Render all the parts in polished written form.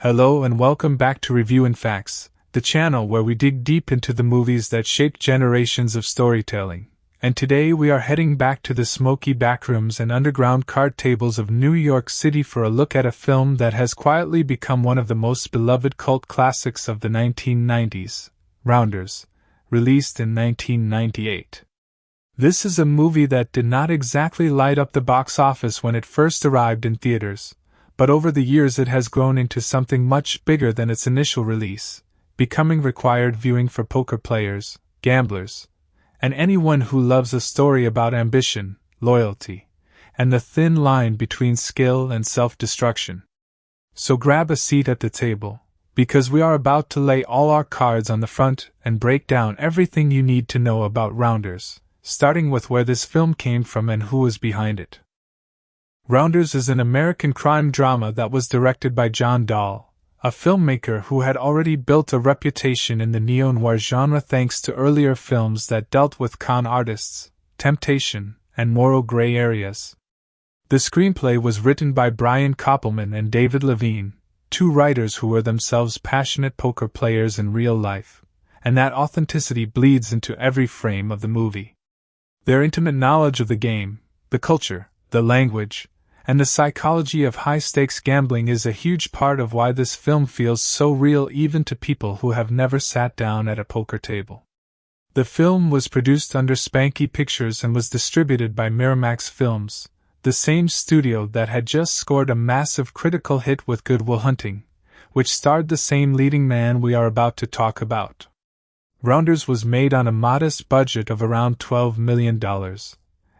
Hello and welcome back to Review and Facts, the channel where we dig deep into the movies that shaped generations of storytelling. And today we are heading back to the smoky backrooms and underground card tables of New York City for a look at a film that has quietly become one of the most beloved cult classics of the 1990s, Rounders, released in 1998. This is a movie that did not exactly light up the box office when it first arrived in theaters, but over the years it has grown into something much bigger than its initial release, becoming required viewing for poker players, gamblers, and anyone who loves a story about ambition, loyalty, and the thin line between skill and self-destruction. So grab a seat at the table, because we are about to lay all our cards on the front and break down everything you need to know about Rounders, starting with where this film came from and who was behind it. Rounders is an American crime drama that was directed by John Dahl, a filmmaker who had already built a reputation in the neo-noir genre thanks to earlier films that dealt with con artists, temptation, and moral gray areas. The screenplay was written by Brian Koppelman and David Levine, two writers who were themselves passionate poker players in real life, and that authenticity bleeds into every frame of the movie. Their intimate knowledge of the game, the culture, the language, and the psychology of high-stakes gambling is a huge part of why this film feels so real even to people who have never sat down at a poker table. The film was produced under Spanky Pictures and was distributed by Miramax Films, the same studio that had just scored a massive critical hit with Good Will Hunting, which starred the same leading man we are about to talk about. Rounders was made on a modest budget of around $12 million.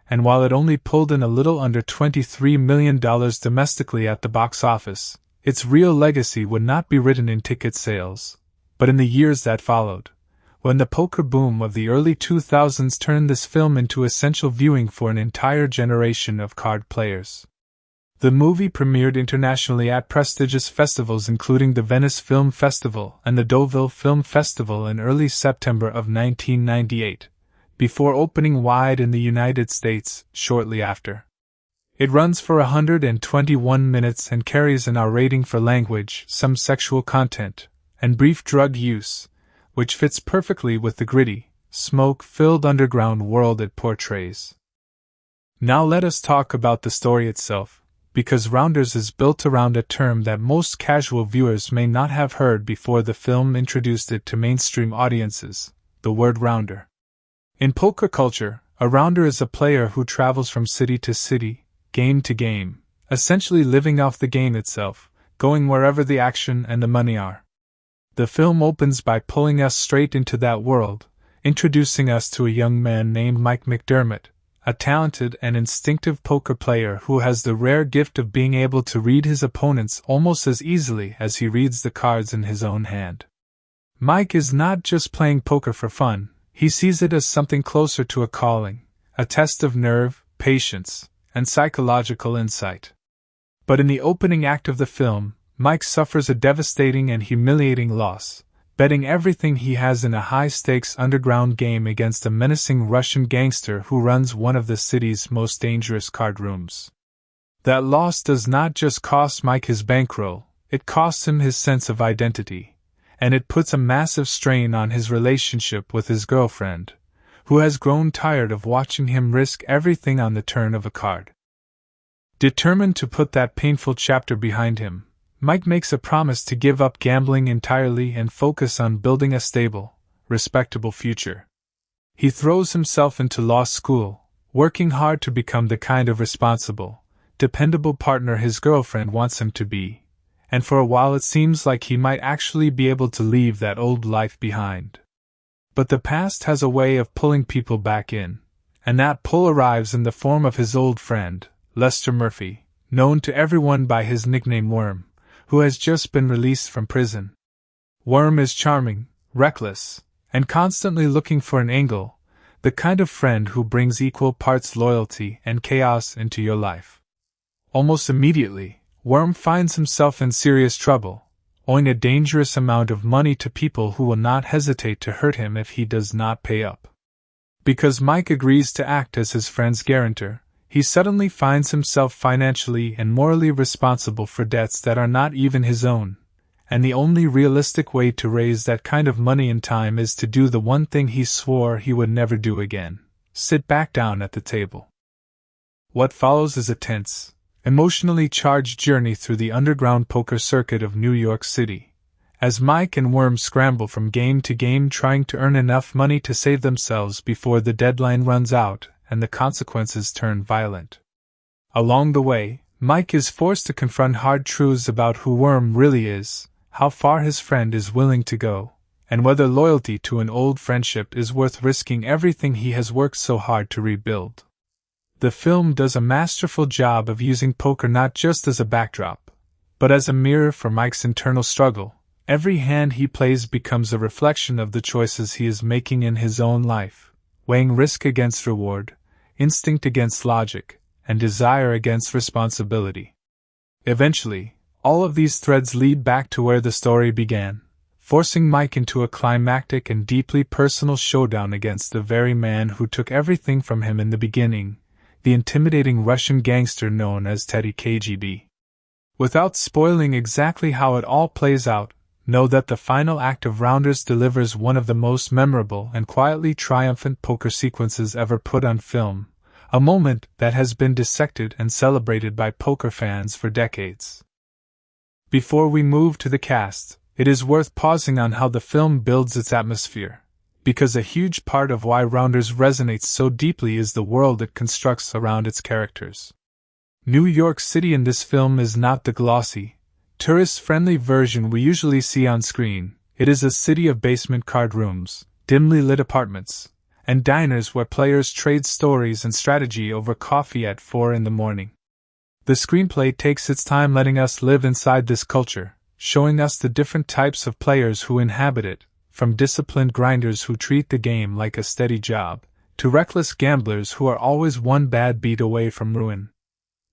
And while it only pulled in a little under $23 million domestically at the box office, its real legacy would not be written in ticket sales, but in the years that followed, when the poker boom of the early 2000s turned this film into essential viewing for an entire generation of card players. The movie premiered internationally at prestigious festivals including the Venice Film Festival and the Deauville Film Festival in early September of 1998. Before opening wide in the United States shortly after. It runs for 121 minutes and carries an R rating for language, some sexual content, and brief drug use, which fits perfectly with the gritty, smoke-filled underground world it portrays. Now let us talk about the story itself, because Rounders is built around a term that most casual viewers may not have heard before the film introduced it to mainstream audiences, the word rounder. In poker culture, a rounder is a player who travels from city to city, game to game, essentially living off the game itself, going wherever the action and the money are. The film opens by pulling us straight into that world, introducing us to a young man named Mike McDermott, a talented and instinctive poker player who has the rare gift of being able to read his opponents almost as easily as he reads the cards in his own hand. Mike is not just playing poker for fun. He sees it as something closer to a calling, a test of nerve, patience, and psychological insight. But in the opening act of the film, Mike suffers a devastating and humiliating loss, betting everything he has in a high-stakes underground game against a menacing Russian gangster who runs one of the city's most dangerous card rooms. That loss does not just cost Mike his bankroll, it costs him his sense of identity. And it puts a massive strain on his relationship with his girlfriend, who has grown tired of watching him risk everything on the turn of a card. Determined to put that painful chapter behind him, Mike makes a promise to give up gambling entirely and focus on building a stable, respectable future. He throws himself into law school, working hard to become the kind of responsible, dependable partner his girlfriend wants him to be. And for a while it seems like he might actually be able to leave that old life behind. But the past has a way of pulling people back in, and that pull arrives in the form of his old friend, Lester Murphy, known to everyone by his nickname Worm, who has just been released from prison. Worm is charming, reckless, and constantly looking for an angle, the kind of friend who brings equal parts loyalty and chaos into your life. Almost immediately, Worm finds himself in serious trouble, owing a dangerous amount of money to people who will not hesitate to hurt him if he does not pay up. Because Mike agrees to act as his friend's guarantor, he suddenly finds himself financially and morally responsible for debts that are not even his own, and the only realistic way to raise that kind of money in time is to do the one thing he swore he would never do again: sit back down at the table. What follows is a tense, emotionally charged journey through the underground poker circuit of New York City, as Mike and Worm scramble from game to game trying to earn enough money to save themselves before the deadline runs out and the consequences turn violent. Along the way, Mike is forced to confront hard truths about who Worm really is, how far his friend is willing to go, and whether loyalty to an old friendship is worth risking everything he has worked so hard to rebuild. The film does a masterful job of using poker not just as a backdrop, but as a mirror for Mike's internal struggle. Every hand he plays becomes a reflection of the choices he is making in his own life, weighing risk against reward, instinct against logic, and desire against responsibility. Eventually, all of these threads lead back to where the story began, forcing Mike into a climactic and deeply personal showdown against the very man who took everything from him in the beginning, the intimidating Russian gangster known as Teddy KGB. Without spoiling exactly how it all plays out, know that the final act of Rounders delivers one of the most memorable and quietly triumphant poker sequences ever put on film, a moment that has been dissected and celebrated by poker fans for decades. Before we move to the cast, it is worth pausing on how the film builds its atmosphere, because a huge part of why Rounders resonates so deeply is the world it constructs around its characters. New York City in this film is not the glossy, tourist-friendly version we usually see on screen. It is a city of basement card rooms, dimly lit apartments, and diners where players trade stories and strategy over coffee at 4 a.m. The screenplay takes its time letting us live inside this culture, showing us the different types of players who inhabit it, from disciplined grinders who treat the game like a steady job, to reckless gamblers who are always one bad beat away from ruin.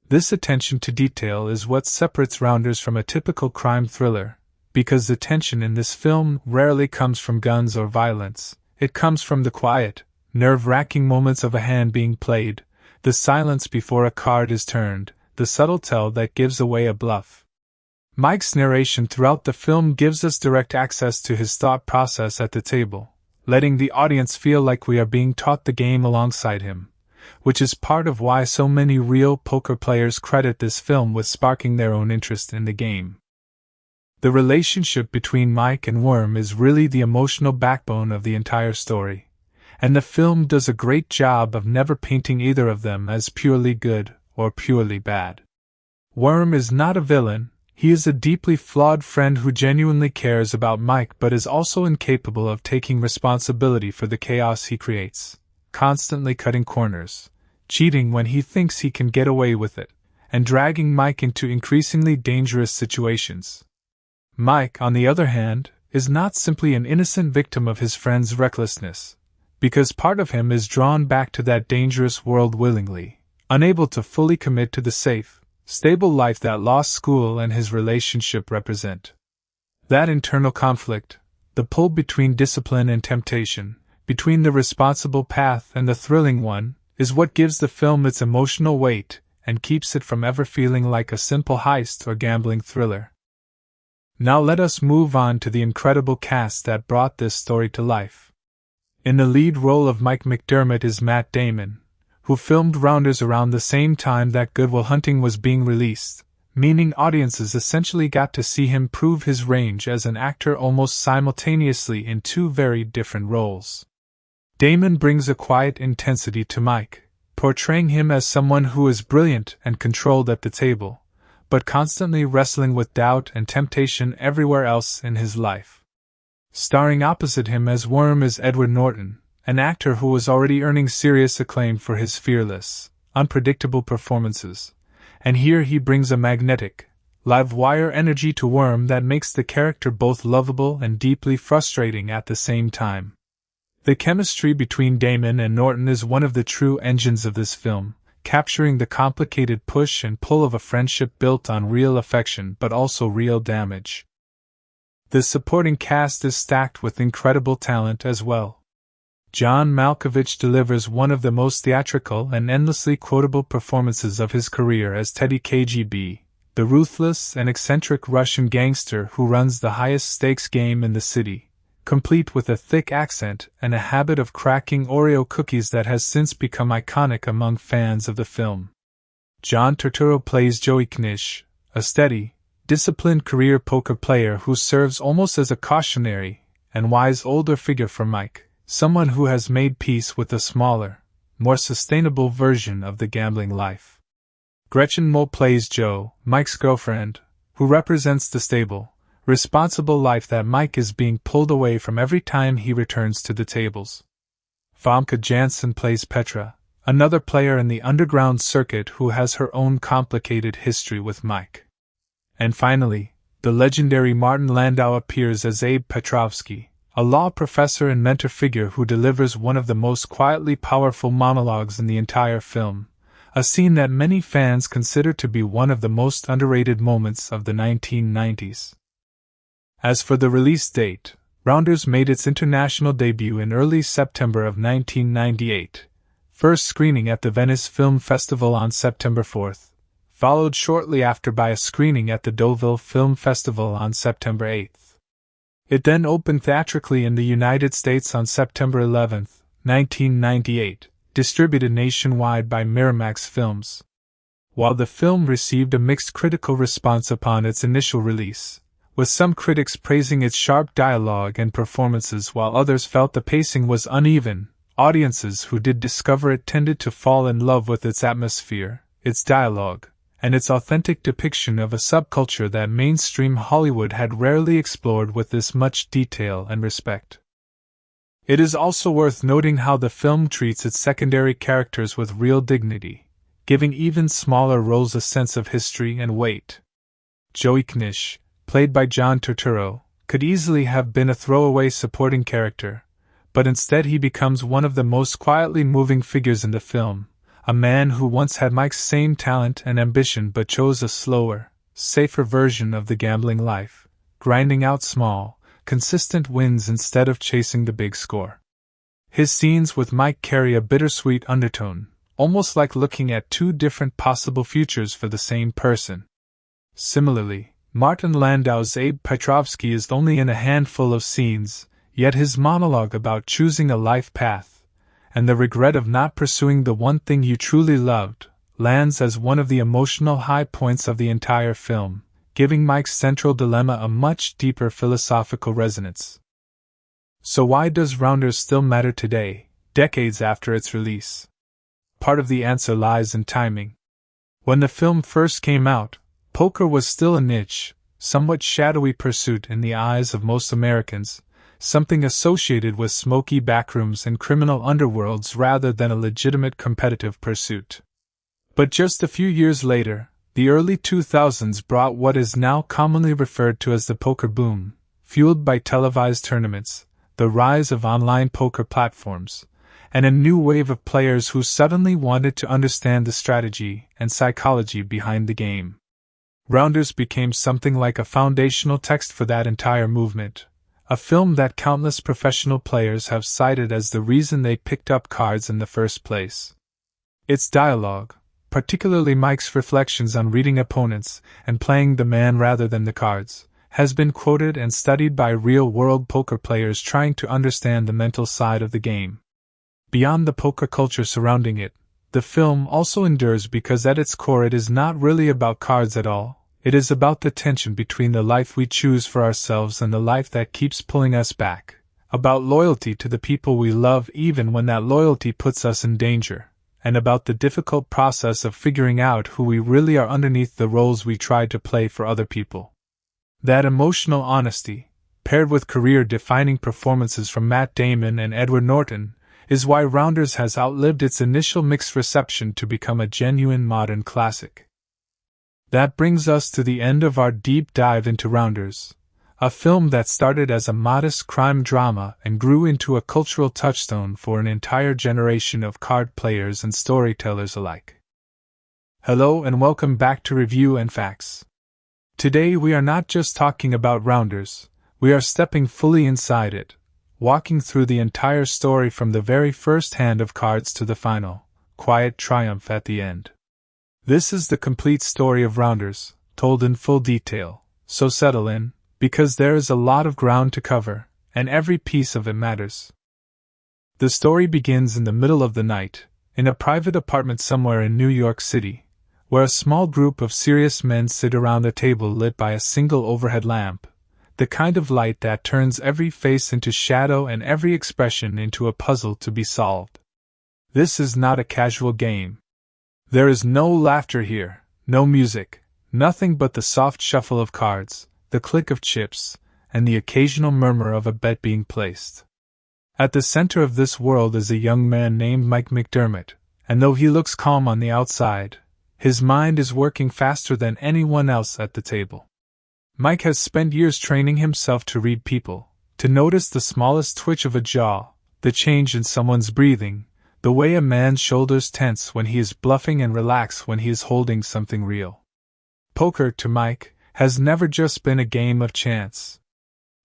This attention to detail is what separates Rounders from a typical crime thriller, because the tension in this film rarely comes from guns or violence. It comes from the quiet, nerve-wracking moments of a hand being played, the silence before a card is turned, the subtle tell that gives away a bluff. Mike's narration throughout the film gives us direct access to his thought process at the table, letting the audience feel like we are being taught the game alongside him, which is part of why so many real poker players credit this film with sparking their own interest in the game. The relationship between Mike and Worm is really the emotional backbone of the entire story, and the film does a great job of never painting either of them as purely good or purely bad. Worm is not a villain. He is a deeply flawed friend who genuinely cares about Mike but is also incapable of taking responsibility for the chaos he creates, constantly cutting corners, cheating when he thinks he can get away with it, and dragging Mike into increasingly dangerous situations. Mike, on the other hand, is not simply an innocent victim of his friend's recklessness, because part of him is drawn back to that dangerous world willingly, unable to fully commit to the safe, stable life that law school and his relationship represent. That internal conflict, the pull between discipline and temptation, between the responsible path and the thrilling one, is what gives the film its emotional weight and keeps it from ever feeling like a simple heist or gambling thriller. Now let us move on to the incredible cast that brought this story to life. In the lead role of Mike McDermott is Matt Damon, who filmed Rounders around the same time that Good Will Hunting was being released, meaning audiences essentially got to see him prove his range as an actor almost simultaneously in two very different roles. Damon brings a quiet intensity to Mike, portraying him as someone who is brilliant and controlled at the table, but constantly wrestling with doubt and temptation everywhere else in his life. Starring opposite him as Worm is Edward Norton, an actor who was already earning serious acclaim for his fearless, unpredictable performances, and here he brings a magnetic, live-wire energy to Worm that makes the character both lovable and deeply frustrating at the same time. The chemistry between Damon and Norton is one of the true engines of this film, capturing the complicated push and pull of a friendship built on real affection but also real damage. The supporting cast is stacked with incredible talent as well. John Malkovich delivers one of the most theatrical and endlessly quotable performances of his career as Teddy KGB, the ruthless and eccentric Russian gangster who runs the highest stakes game in the city, complete with a thick accent and a habit of cracking Oreo cookies that has since become iconic among fans of the film. John Turturro plays Joey Knish, a steady, disciplined career poker player who serves almost as a cautionary and wise older figure for Mike, someone who has made peace with a smaller, more sustainable version of the gambling life. Gretchen Mol plays Jo, Mike's girlfriend, who represents the stable, responsible life that Mike is being pulled away from every time he returns to the tables. Famke Janssen plays Petra, another player in the underground circuit who has her own complicated history with Mike. And finally, the legendary Martin Landau appears as Abe Petrovsky, a law professor and mentor figure who delivers one of the most quietly powerful monologues in the entire film, a scene that many fans consider to be one of the most underrated moments of the 1990s. As for the release date, Rounders made its international debut in early September of 1998, first screening at the Venice Film Festival on September 4th, followed shortly after by a screening at the Deauville Film Festival on September 8th. It then opened theatrically in the United States on September 11, 1998, distributed nationwide by Miramax Films. While the film received a mixed critical response upon its initial release, with some critics praising its sharp dialogue and performances while others felt the pacing was uneven, audiences who did discover it tended to fall in love with its atmosphere, its dialogue, and its authentic depiction of a subculture that mainstream Hollywood had rarely explored with this much detail and respect. It is also worth noting how the film treats its secondary characters with real dignity, giving even smaller roles a sense of history and weight. Joey Knish, played by John Turturro, could easily have been a throwaway supporting character, but instead he becomes one of the most quietly moving figures in the film, a man who once had Mike's same talent and ambition but chose a slower, safer version of the gambling life, grinding out small, consistent wins instead of chasing the big score. His scenes with Mike carry a bittersweet undertone, almost like looking at two different possible futures for the same person. Similarly, Martin Landau's Abe Petrovsky is only in a handful of scenes, yet his monologue about choosing a life path, and the regret of not pursuing the one thing you truly loved, lands as one of the emotional high points of the entire film, giving Mike's central dilemma a much deeper philosophical resonance. So why does Rounders still matter today, decades after its release? Part of the answer lies in timing. When the film first came out, poker was still a niche, somewhat shadowy pursuit in the eyes of most Americans, something associated with smoky backrooms and criminal underworlds rather than a legitimate competitive pursuit. But just a few years later, the early 2000s brought what is now commonly referred to as the poker boom, fueled by televised tournaments, the rise of online poker platforms, and a new wave of players who suddenly wanted to understand the strategy and psychology behind the game. Rounders became something like a foundational text for that entire movement, a film that countless professional players have cited as the reason they picked up cards in the first place. Its dialogue, particularly Mike's reflections on reading opponents and playing the man rather than the cards, has been quoted and studied by real-world poker players trying to understand the mental side of the game. Beyond the poker culture surrounding it, the film also endures because at its core it is not really about cards at all. It is about the tension between the life we choose for ourselves and the life that keeps pulling us back, about loyalty to the people we love even when that loyalty puts us in danger, and about the difficult process of figuring out who we really are underneath the roles we try to play for other people. That emotional honesty, paired with career-defining performances from Matt Damon and Edward Norton, is why Rounders has outlived its initial mixed reception to become a genuine modern classic. That brings us to the end of our deep dive into Rounders, a film that started as a modest crime drama and grew into a cultural touchstone for an entire generation of card players and storytellers alike. Hello and welcome back to Review and Facts. Today we are not just talking about Rounders, we are stepping fully inside it, walking through the entire story from the very first hand of cards to the final, quiet triumph at the end. This is the complete story of Rounders, told in full detail, so settle in, because there is a lot of ground to cover, and every piece of it matters. The story begins in the middle of the night, in a private apartment somewhere in New York City, where a small group of serious men sit around a table lit by a single overhead lamp, the kind of light that turns every face into shadow and every expression into a puzzle to be solved. This is not a casual game. There is no laughter here, no music, nothing but the soft shuffle of cards, the click of chips, and the occasional murmur of a bet being placed. At the center of this world is a young man named Mike McDermott, and though he looks calm on the outside, his mind is working faster than anyone else at the table. Mike has spent years training himself to read people, to notice the smallest twitch of a jaw, the change in someone's breathing, the way a man's shoulders tense when he is bluffing and relax when he is holding something real. Poker, to Mike, has never just been a game of chance.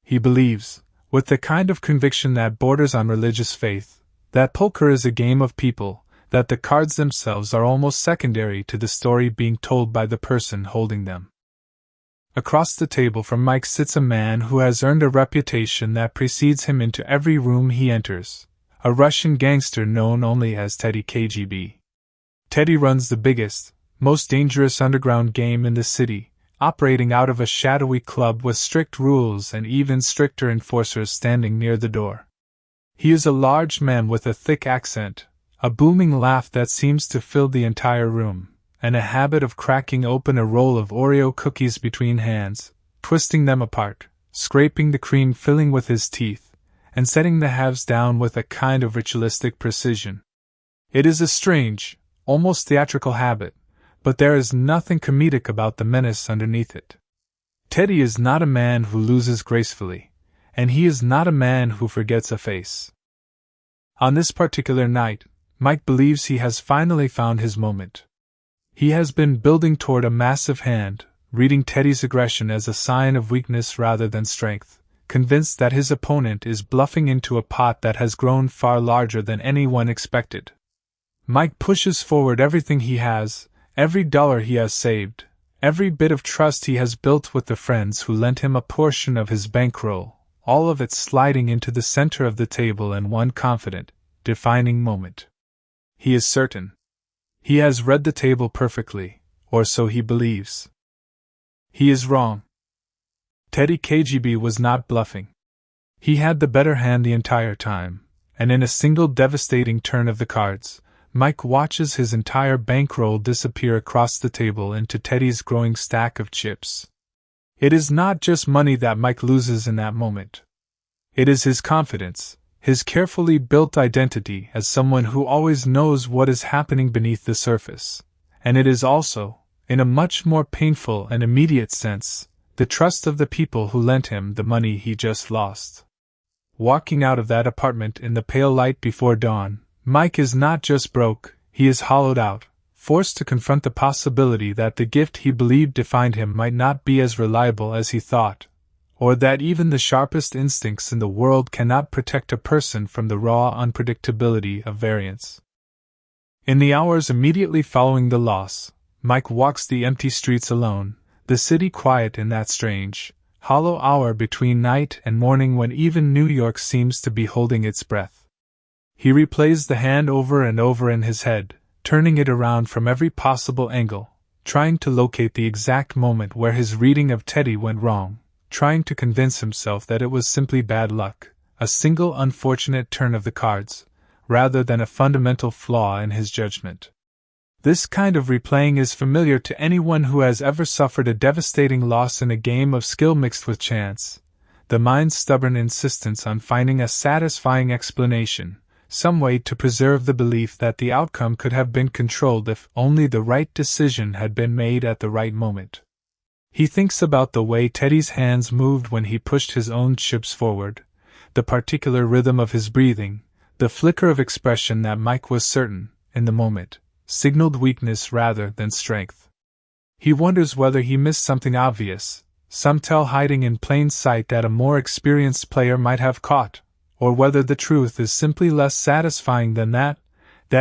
He believes, with the kind of conviction that borders on religious faith, that poker is a game of people, that the cards themselves are almost secondary to the story being told by the person holding them. Across the table from Mike sits a man who has earned a reputation that precedes him into every room he enters, a Russian gangster known only as Teddy KGB. Teddy runs the biggest, most dangerous underground game in the city, operating out of a shadowy club with strict rules and even stricter enforcers standing near the door. He is a large man with a thick accent, a booming laugh that seems to fill the entire room, and a habit of cracking open a roll of Oreo cookies between hands, twisting them apart, scraping the cream filling with his teeth, and setting the halves down with a kind of ritualistic precision. It is a strange, almost theatrical habit, but there is nothing comedic about the menace underneath it. Teddy is not a man who loses gracefully, and he is not a man who forgets a face. On this particular night, Mike believes he has finally found his moment. He has been building toward a massive hand, reading Teddy's aggression as a sign of weakness rather than strength, convinced that his opponent is bluffing into a pot that has grown far larger than anyone expected. Mike pushes forward everything he has, every dollar he has saved, every bit of trust he has built with the friends who lent him a portion of his bankroll, all of it sliding into the center of the table in one confident, defining moment. He is certain. He has read the table perfectly, or so he believes. He is wrong. Teddy KGB was not bluffing. He had the better hand the entire time, and in a single devastating turn of the cards, Mike watches his entire bankroll disappear across the table into Teddy's growing stack of chips. It is not just money that Mike loses in that moment. It is his confidence, his carefully built identity as someone who always knows what is happening beneath the surface, and it is also, in a much more painful and immediate sense, the trust of the people who lent him the money he just lost. Walking out of that apartment in the pale light before dawn, Mike is not just broke, he is hollowed out, forced to confront the possibility that the gift he believed defined him might not be as reliable as he thought, or that even the sharpest instincts in the world cannot protect a person from the raw unpredictability of variance. In the hours immediately following the loss, Mike walks the empty streets alone, the city quiet in that strange, hollow hour between night and morning when even New York seems to be holding its breath. He replays the hand over and over in his head, turning it around from every possible angle, trying to locate the exact moment where his reading of Teddy went wrong, trying to convince himself that it was simply bad luck, a single unfortunate turn of the cards, rather than a fundamental flaw in his judgment. This kind of replaying is familiar to anyone who has ever suffered a devastating loss in a game of skill mixed with chance, the mind's stubborn insistence on finding a satisfying explanation, some way to preserve the belief that the outcome could have been controlled if only the right decision had been made at the right moment. He thinks about the way Teddy's hands moved when he pushed his own chips forward, the particular rhythm of his breathing, the flicker of expression that Mike was certain, in the moment, signaled weakness rather than strength. He wonders whether he missed something obvious, some tell hiding in plain sight that a more experienced player might have caught, or whether the truth is simply less satisfying than that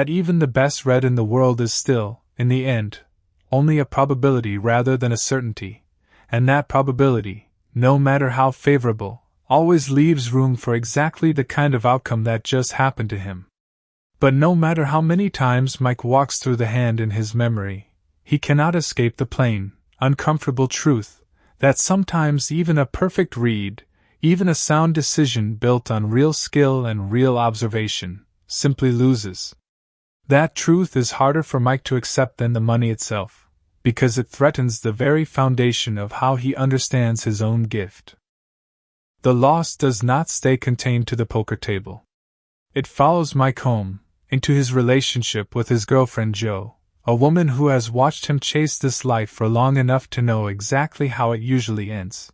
even the best read in the world is still, in the end, only a probability rather than a certainty, and that probability, no matter how favorable, always leaves room for exactly the kind of outcome that just happened to him. But no matter how many times Mike walks through the hand in his memory, he cannot escape the plain, uncomfortable truth that sometimes even a perfect read, even a sound decision built on real skill and real observation, simply loses. That truth is harder for Mike to accept than the money itself, because it threatens the very foundation of how he understands his own gift. The loss does not stay contained to the poker table. It follows Mike home, into his relationship with his girlfriend Jo, a woman who has watched him chase this life for long enough to know exactly how it usually ends.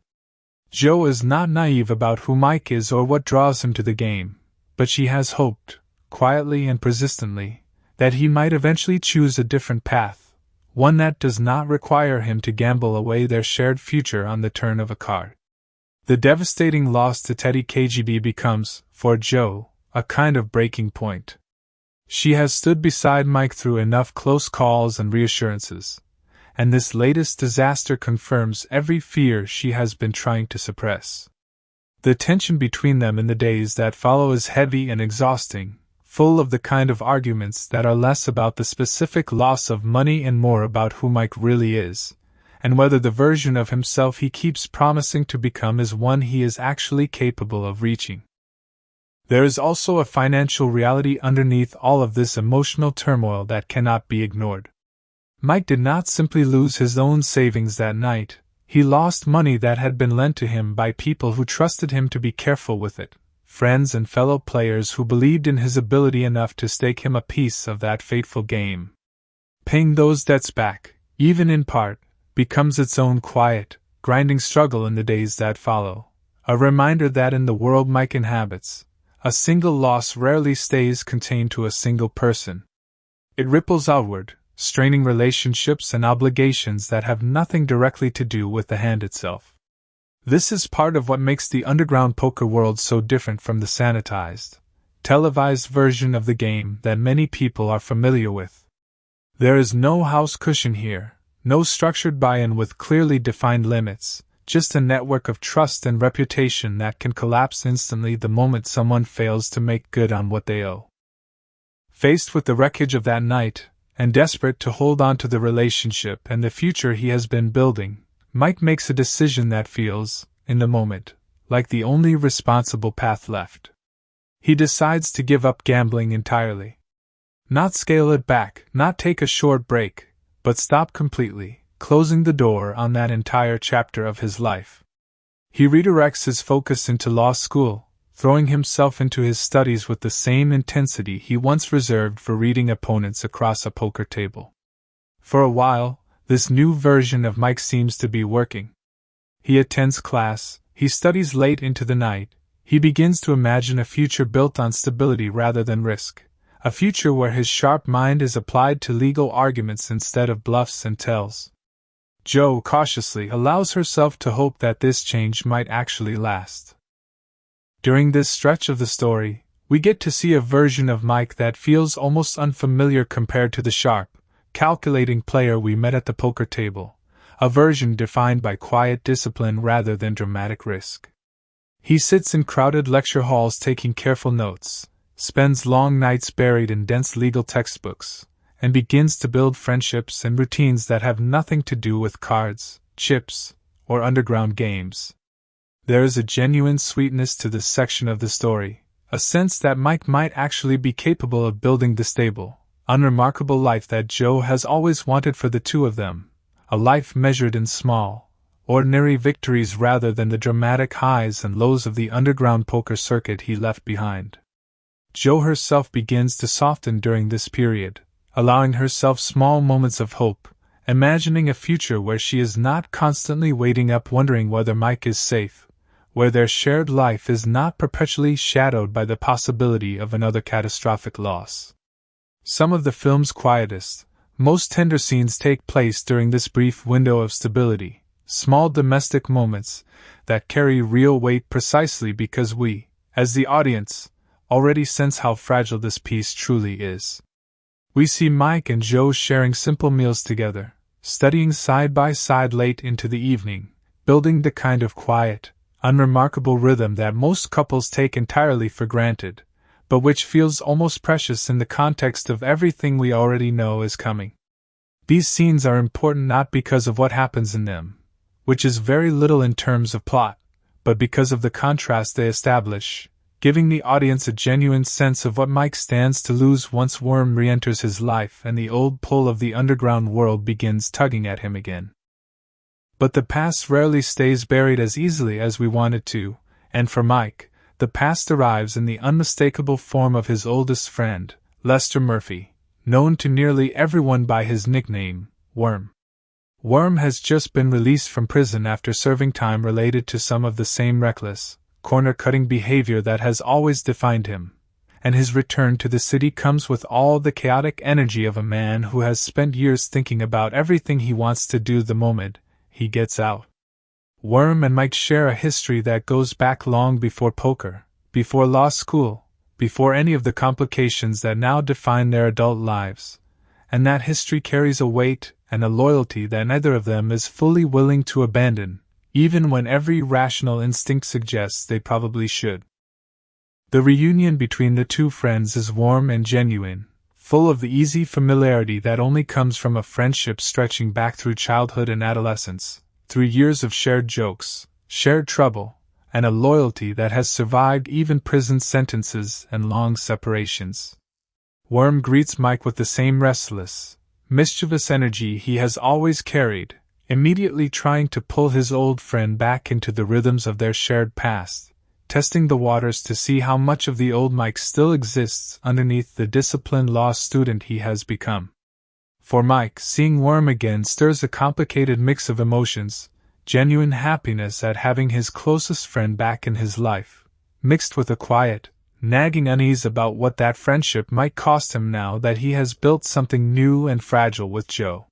Jo is not naive about who Mike is or what draws him to the game, but she has hoped, quietly and persistently, that he might eventually choose a different path, one that does not require him to gamble away their shared future on the turn of a card. The devastating loss to Teddy KGB becomes, for Jo, a kind of breaking point. She has stood beside Mike through enough close calls and reassurances, and this latest disaster confirms every fear she has been trying to suppress. The tension between them in the days that follow is heavy and exhausting, full of the kind of arguments that are less about the specific loss of money and more about who Mike really is, and whether the version of himself he keeps promising to become is one he is actually capable of reaching. There is also a financial reality underneath all of this emotional turmoil that cannot be ignored. Mike did not simply lose his own savings that night, he lost money that had been lent to him by people who trusted him to be careful with it, friends and fellow players who believed in his ability enough to stake him a piece of that fateful game. Paying those debts back, even in part, becomes its own quiet, grinding struggle in the days that follow, a reminder that in the world Mike inhabits, a single loss rarely stays contained to a single person. It ripples outward, straining relationships and obligations that have nothing directly to do with the hand itself. This is part of what makes the underground poker world so different from the sanitized, televised version of the game that many people are familiar with. There is no house cushion here, no structured buy-in with clearly defined limits, just a network of trust and reputation that can collapse instantly the moment someone fails to make good on what they owe. Faced with the wreckage of that night, and desperate to hold on to the relationship and the future he has been building, Mike makes a decision that feels, in the moment, like the only responsible path left. He decides to give up gambling entirely. Not scale it back, not take a short break, but stop completely, closing the door on that entire chapter of his life. He redirects his focus into law school, throwing himself into his studies with the same intensity he once reserved for reading opponents across a poker table. For a while, this new version of Mike seems to be working. He attends class, he studies late into the night, he begins to imagine a future built on stability rather than risk, a future where his sharp mind is applied to legal arguments instead of bluffs and tells. Jo cautiously allows herself to hope that this change might actually last. During this stretch of the story, we get to see a version of Mike that feels almost unfamiliar compared to the sharp, calculating player we met at the poker table, a version defined by quiet discipline rather than dramatic risk. He sits in crowded lecture halls taking careful notes, spends long nights buried in dense legal textbooks, and begins to build friendships and routines that have nothing to do with cards, chips, or underground games. There is a genuine sweetness to this section of the story, a sense that Mike might actually be capable of building the stable, unremarkable life that Jo has always wanted for the two of them, a life measured in small, ordinary victories rather than the dramatic highs and lows of the underground poker circuit he left behind. Jo herself begins to soften during this period, allowing herself small moments of hope, imagining a future where she is not constantly waiting up wondering whether Mike is safe, where their shared life is not perpetually shadowed by the possibility of another catastrophic loss. Some of the film's quietest, most tender scenes take place during this brief window of stability, small domestic moments that carry real weight precisely because we, as the audience, already sense how fragile this piece truly is. We see Mike and Jo sharing simple meals together, studying side by side late into the evening, building the kind of quiet, unremarkable rhythm that most couples take entirely for granted, but which feels almost precious in the context of everything we already know is coming. These scenes are important not because of what happens in them, which is very little in terms of plot, but because of the contrast they establish, giving the audience a genuine sense of what Mike stands to lose once Worm re-enters his life and the old pull of the underground world begins tugging at him again. But the past rarely stays buried as easily as we want it to, and for Mike, the past arrives in the unmistakable form of his oldest friend, Lester Murphy, known to nearly everyone by his nickname, Worm. Worm has just been released from prison after serving time related to some of the same reckless, corner-cutting behavior that has always defined him, and his return to the city comes with all the chaotic energy of a man who has spent years thinking about everything he wants to do the moment he gets out. Worm and Mike share a history that goes back long before poker, before law school, before any of the complications that now define their adult lives, and that history carries a weight and a loyalty that neither of them is fully willing to abandon, even when every rational instinct suggests they probably should. The reunion between the two friends is warm and genuine, full of the easy familiarity that only comes from a friendship stretching back through childhood and adolescence, through years of shared jokes, shared trouble, and a loyalty that has survived even prison sentences and long separations. Worm greets Mike with the same restless, mischievous energy he has always carried, immediately trying to pull his old friend back into the rhythms of their shared past, testing the waters to see how much of the old Mike still exists underneath the disciplined law student he has become. For Mike, seeing Worm again stirs a complicated mix of emotions, genuine happiness at having his closest friend back in his life, mixed with a quiet, nagging unease about what that friendship might cost him now that he has built something new and fragile with Joe.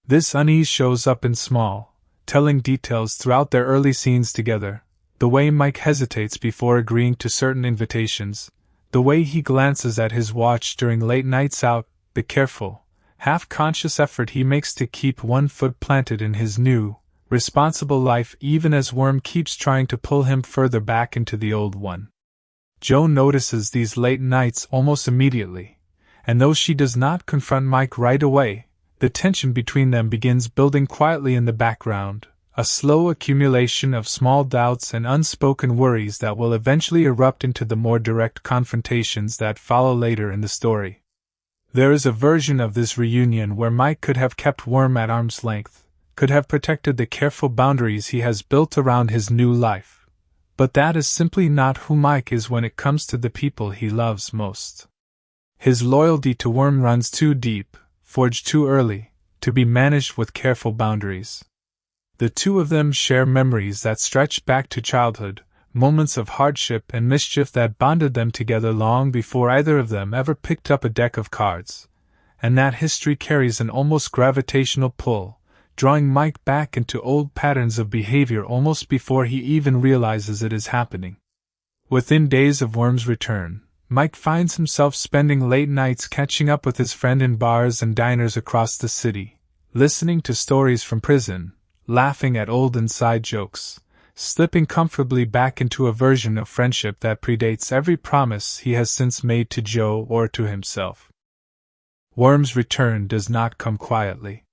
This unease shows up in small, telling details throughout their early scenes together, the way Mike hesitates before agreeing to certain invitations, the way he glances at his watch during late nights out, the careful, half-conscious effort he makes to keep one foot planted in his new, responsible life even as Worm keeps trying to pull him further back into the old one. Joe notices these late nights almost immediately, and though she does not confront Mike right away, the tension between them begins building quietly in the background, a slow accumulation of small doubts and unspoken worries that will eventually erupt into the more direct confrontations that follow later in the story. There is a version of this reunion where Mike could have kept Worm at arm's length, could have protected the careful boundaries he has built around his new life. But that is simply not who Mike is when it comes to the people he loves most. His loyalty to Worm runs too deep, forged too early, to be managed with careful boundaries. The two of them share memories that stretch back to childhood, moments of hardship and mischief that bonded them together long before either of them ever picked up a deck of cards, and that history carries an almost gravitational pull, drawing Mike back into old patterns of behavior almost before he even realizes it is happening. Within days of Worm's return, Mike finds himself spending late nights catching up with his friend in bars and diners across the city, listening to stories from prison, laughing at old inside jokes, slipping comfortably back into a version of friendship that predates every promise he has since made to Joe or to himself. Worm's return does not come quietly.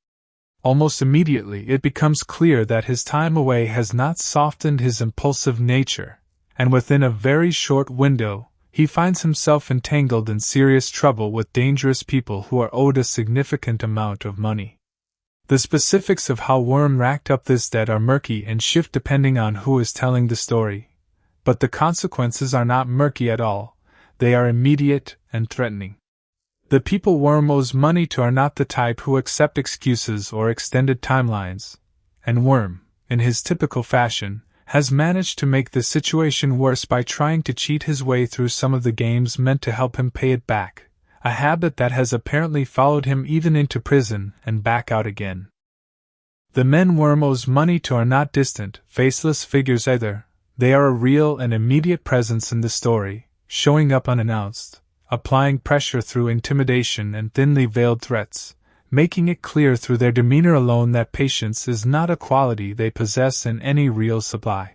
Almost immediately it becomes clear that his time away has not softened his impulsive nature, and within a very short window, he finds himself entangled in serious trouble with dangerous people who are owed a significant amount of money. The specifics of how Worm racked up this debt are murky and shift depending on who is telling the story, but the consequences are not murky at all, they are immediate and threatening. The people Worm owes money to are not the type who accept excuses or extended timelines, and Worm, in his typical fashion, has managed to make the situation worse by trying to cheat his way through some of the games meant to help him pay it back, a habit that has apparently followed him even into prison and back out again. The men Worm owes money to are not distant, faceless figures either, they are a real and immediate presence in the story, showing up unannounced, applying pressure through intimidation and thinly veiled threats, making it clear through their demeanor alone that patience is not a quality they possess in any real supply.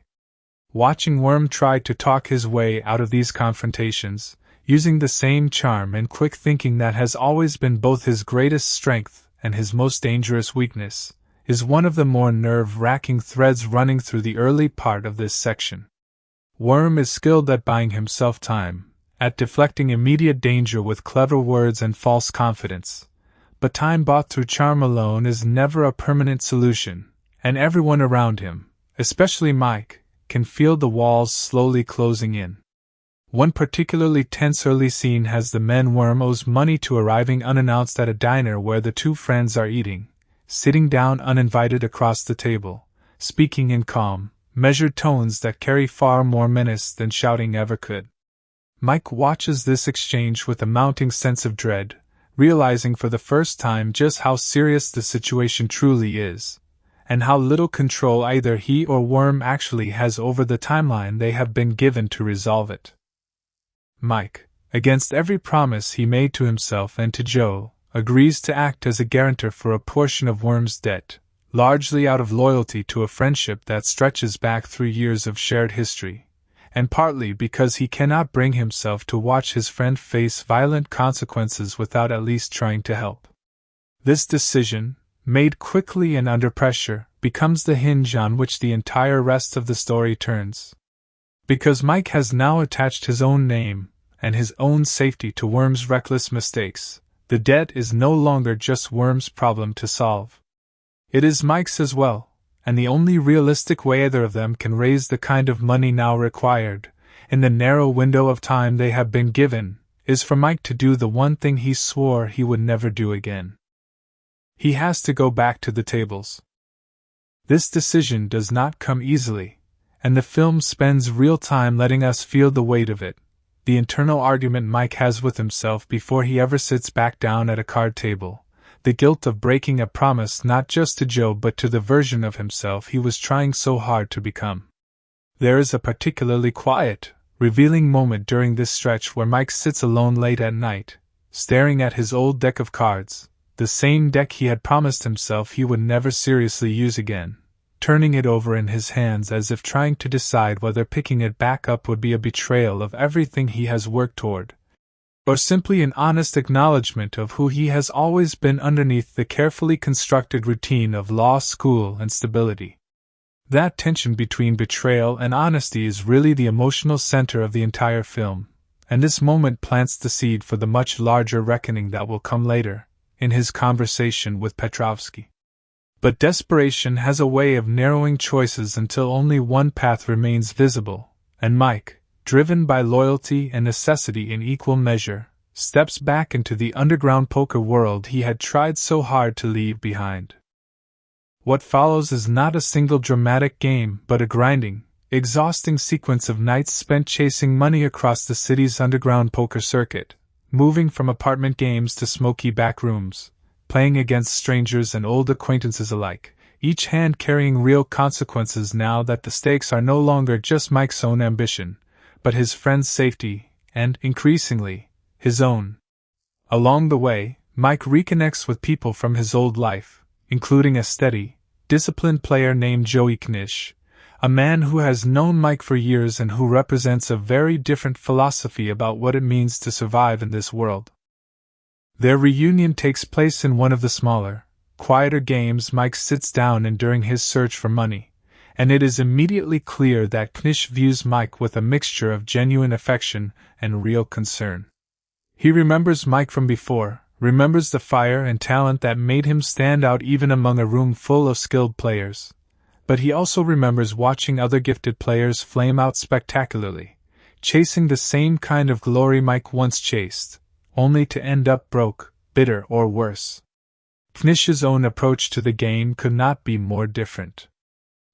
Watching Worm try to talk his way out of these confrontations, using the same charm and quick thinking that has always been both his greatest strength and his most dangerous weakness, is one of the more nerve-wracking threads running through the early part of this section. Worm is skilled at buying himself time, at deflecting immediate danger with clever words and false confidence. But time bought through charm alone is never a permanent solution, and everyone around him, especially Mike, can feel the walls slowly closing in. One particularly tense early scene has the men Worm owes money to arriving unannounced at a diner where the two friends are eating, sitting down uninvited across the table, speaking in calm, measured tones that carry far more menace than shouting ever could. Mike watches this exchange with a mounting sense of dread, realizing for the first time just how serious the situation truly is, and how little control either he or Worm actually has over the timeline they have been given to resolve it. Mike, against every promise he made to himself and to Joe, agrees to act as a guarantor for a portion of Worm's debt, largely out of loyalty to a friendship that stretches back 3 years of shared history, and partly because he cannot bring himself to watch his friend face violent consequences without at least trying to help. This decision, made quickly and under pressure, becomes the hinge on which the entire rest of the story turns. Because Mike has now attached his own name and his own safety to Worm's reckless mistakes, the debt is no longer just Worm's problem to solve. It is Mike's as well, and the only realistic way either of them can raise the kind of money now required, in the narrow window of time they have been given, is for Mike to do the one thing he swore he would never do again. He has to go back to the tables. This decision does not come easily, and the film spends real time letting us feel the weight of it, the internal argument Mike has with himself before he ever sits back down at a card table, the guilt of breaking a promise not just to Joe but to the version of himself he was trying so hard to become. There is a particularly quiet, revealing moment during this stretch where Mike sits alone late at night, staring at his old deck of cards, the same deck he had promised himself he would never seriously use again, turning it over in his hands as if trying to decide whether picking it back up would be a betrayal of everything he has worked toward, or simply an honest acknowledgement of who he has always been underneath the carefully constructed routine of law school and stability. That tension between betrayal and honesty is really the emotional center of the entire film, and this moment plants the seed for the much larger reckoning that will come later, in his conversation with Petrovsky. But desperation has a way of narrowing choices until only one path remains visible, and Mike, driven by loyalty and necessity in equal measure, steps back into the underground poker world he had tried so hard to leave behind. What follows is not a single dramatic game but a grinding, exhausting sequence of nights spent chasing money across the city's underground poker circuit, moving from apartment games to smoky back rooms, playing against strangers and old acquaintances alike, each hand carrying real consequences now that the stakes are no longer just Mike's own ambition, but his friend's safety, and, increasingly, his own. Along the way, Mike reconnects with people from his old life, including a steady, disciplined player named Joey Knish, a man who has known Mike for years and who represents a very different philosophy about what it means to survive in this world. Their reunion takes place in one of the smaller, quieter games Mike sits down in during his search for money, and it is immediately clear that Knish views Mike with a mixture of genuine affection and real concern. He remembers Mike from before, remembers the fire and talent that made him stand out even among a room full of skilled players, but he also remembers watching other gifted players flame out spectacularly, chasing the same kind of glory Mike once chased, only to end up broke, bitter, or worse. Knish's own approach to the game could not be more different.